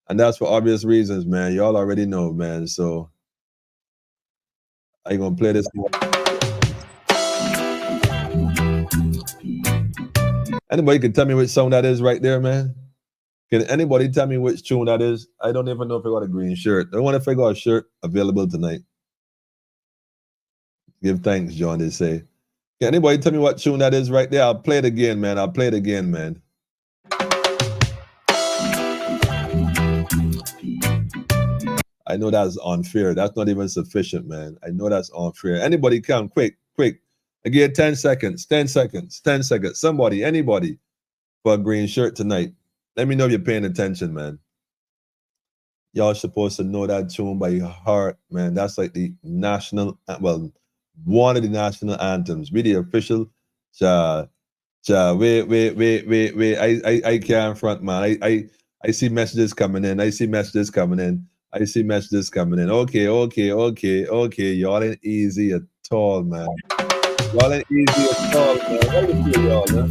Speaker 2: And that's for obvious reasons, man. Y'all already know, man. So I gonna play this one. Anybody can tell me which song that is right there, man? Can anybody tell me which tune that is? I don't even know if I got a green shirt. I wonder if I got a shirt available tonight. Give thanks, John, they say. Can anybody tell me what tune that is right there? I'll play it again, man. I know that's unfair. That's not even sufficient, man. I know that's unfair. Anybody come, quick. Again, 10 seconds. Somebody, anybody, for a green shirt tonight. Let me know if you're paying attention, man. Y'all supposed to know that tune by heart, man. That's like the national, one of the national anthems. We the official. Wait. I can't front, man. I see messages coming in. Okay. Y'all ain't easy at all, man. What do you feel, y'all, man?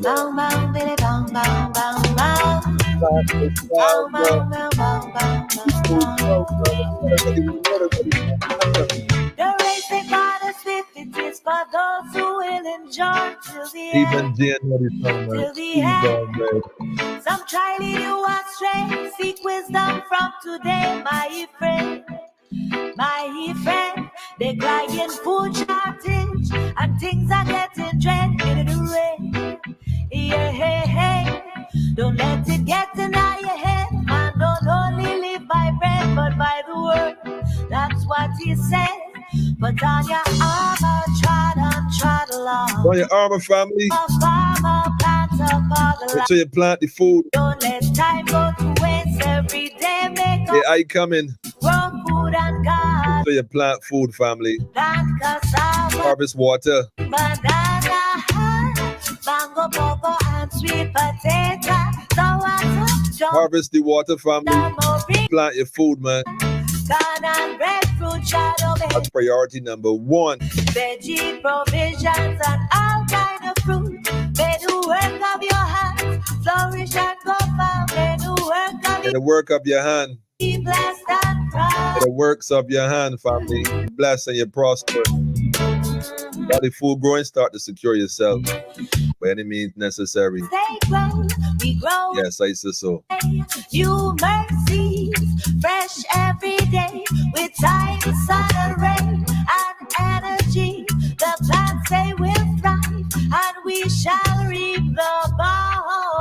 Speaker 1: Bang bang billy bang bang bang bang. Bang bang bang bang bang bang. The race they got us with, it is for those who will enjoy till the end. Till the end. Some try lead you astray. Seek wisdom from today, my friend. They're crying food shortage and things are getting dread in the rain. Yeah. Don't let it get in your head. Man, don't only live by bread, but by the word. That's what he said. Put on your armor, trot along.
Speaker 2: On your armor, family. Make sure you plant the food.
Speaker 1: Don't let time go to waste. Every day make
Speaker 2: up. I coming.
Speaker 1: Grow food and God.
Speaker 2: So you plant food, family. Harvest water.
Speaker 1: Banana, mango, cocoa, and sweet potato.
Speaker 2: Harvest the water, family. Plant your food, man.
Speaker 1: And breadfruit, shadow.
Speaker 2: That's priority number one.
Speaker 1: Veggie provisions and all kind of fruit. May the work of your hands flourish and go far. May the work of
Speaker 2: your hand.
Speaker 1: Be blessed and proud.
Speaker 2: The works of your hand, family. Bless and you prosper. While the food growing, start to secure yourself by any means necessary.
Speaker 1: They grow, we grow.
Speaker 2: Yes, I say so.
Speaker 1: New mercies, fresh every day, with time, sun, and rain, and energy. The plants they will thrive, and we shall reap the bounty.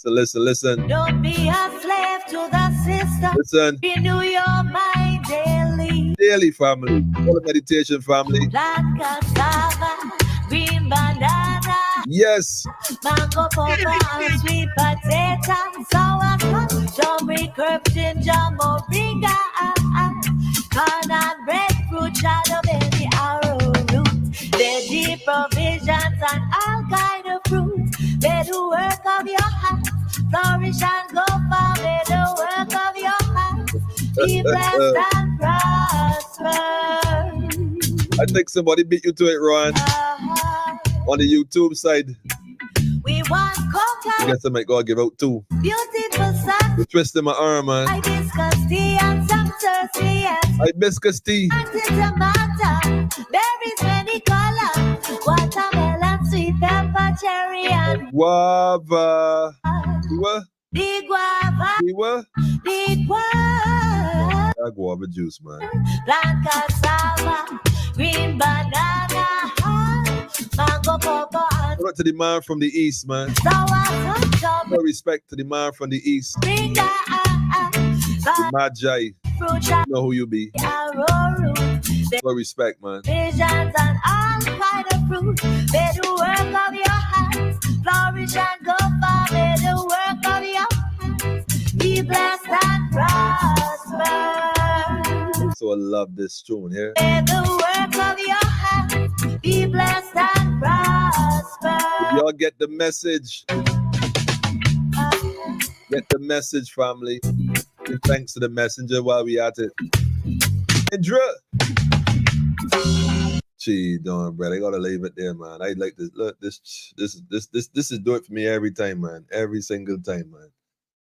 Speaker 2: Listen.
Speaker 1: Don't be a slave to the system.
Speaker 2: Listen.
Speaker 1: Renew your mind daily.
Speaker 2: Daily, family. All the meditation, family.
Speaker 1: Plant cassava, green banana.
Speaker 2: Yes.
Speaker 1: Mango, pawpaw, and sweet potato. Sauerkraut, strawberry, curb, ginger, moringa. Corn and breadfruit, shadow, berry, arrowroot. Veggie provisions and all kind of fruit. May the work of your hands flourish and go far. May the work of your hands be blessed and prosper.
Speaker 2: I think somebody beat you to it, Ron. On the YouTube side.
Speaker 1: We want coconut.
Speaker 2: I guess I might go give out two.
Speaker 1: Beautiful sun.
Speaker 2: You're twisting my arm, man.
Speaker 1: Hibiscus tea and some thirsty, yes.
Speaker 2: Hibiscus tea.
Speaker 1: Tomato, berries many colors. Watermelon, sweet pepper, cherry, and
Speaker 2: guava.
Speaker 1: The guava. The guava.
Speaker 2: That guava juice, man.
Speaker 1: Plant cassava, green banana, mango, pawpaw, and
Speaker 2: shout out to the man from the east, man. No respect to the man from the east. The Magi. You know who you be. No respect, man.
Speaker 1: Visions and all kind of fruit. May the work of your hands flourish and go far. May the work of your hands be blessed and prosper.
Speaker 2: So I love this tune here.
Speaker 1: May the work of your hands be blessed and prosper.
Speaker 2: Y'all get the message. Get the message, family. Give thanks to the messenger while we at it. Indra. Gee, darn, Brad, I gotta leave it there, man. I like this. Look, this is do it for me every time, man. Every single time, man.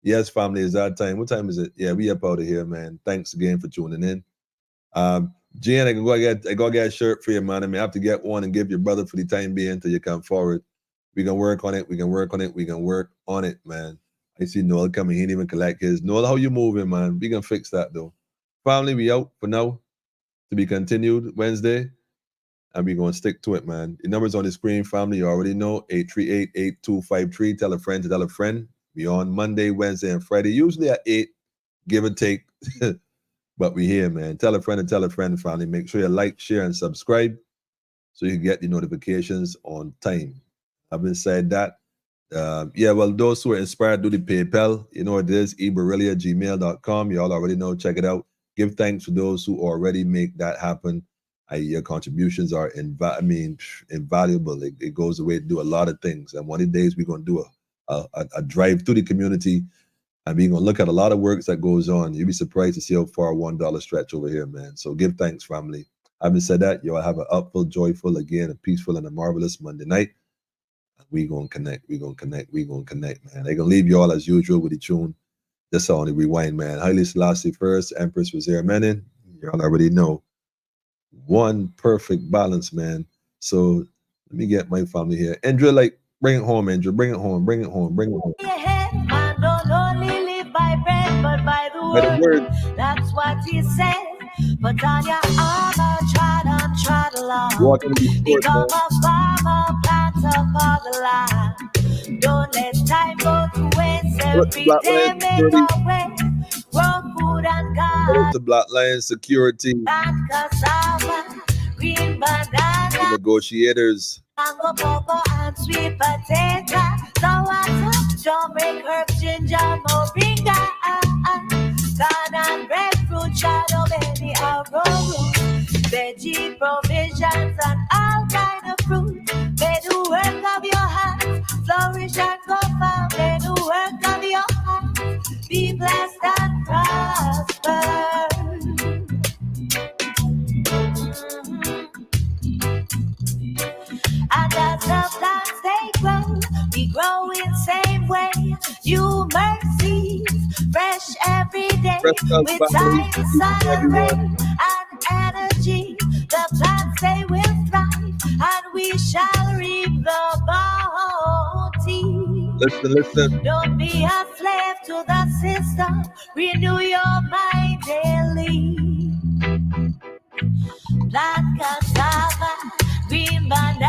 Speaker 2: Yes, family, it's our time. What time is it? Yeah, we up out of here, man. Thanks again for tuning in. Jan, I go get a shirt for you, man. I mean, I have to get one and give your brother for the time being until you come forward. We can work on it. We can work on it. We can work on it, man. I see Noel coming. He didn't even collect his. Noel, how you moving, man? We can fix that, though. Family, we out for now. To be continued Wednesday. And we're going to stick to it, man. The numbers on the screen, family, you already know. 838-8253. Tell a friend to tell a friend. We on Monday, Wednesday, and Friday. Usually at 8, give or take. But we here, man. Tell a friend and tell a friend, family. Make sure you like, share, and subscribe so you can get the notifications on time. Having said that, yeah, well, those who are inspired, do the PayPal. You know what it is, eBareilly@gmail.com. You all already know. Check it out. Give thanks to those who already make that happen. Your contributions are invaluable. It goes away to do a lot of things. And one of the days we're going to do a drive through the community, and we're going to look at a lot of works that goes on. You'll be surprised to see how far $1 stretch over here, man. So give thanks, family. Having said that, you all have an upful, joyful, again, a peaceful and a marvelous Monday night. We gonna connect, man. They're gonna leave you all as usual with the tune. That's all the rewind, man. Haile Selassie first, Empress Wazir Menin. You all already know. One perfect balance, man. So let me get my family here. Andrew, like, bring it home, Andrew. Bring it home. Bring it home. Bring it home.
Speaker 1: Man don't only live by bread, but by the word. That's what he said. Put on your armor, trot along. Become a farmer, plant up all the land. Don't let time go to waste. Every day make a way. Grow food and God.
Speaker 2: The Black Lion Security.
Speaker 1: Plant cassava, green banana.
Speaker 2: Negotiators.
Speaker 1: Mango, pawpaw, and sweet potato. Sauerkraut, strawberry, herb, ginger, moringa. Corn and breadfruit, shadow, berry, arrowroot. Veggie provisions and all kind of fruit. May the work of your hands flourish and go far. May the work of your hands be blessed and prosper. And as the plants they grow, we grow in same way. New mercies, fresh every day. With time, sun, and rain, and energy, the plants they will thrive, and we shall reap the bounty.
Speaker 2: Listen.
Speaker 1: Don't be a slave to the system. Renew your mind daily. Plant cassava, green banana.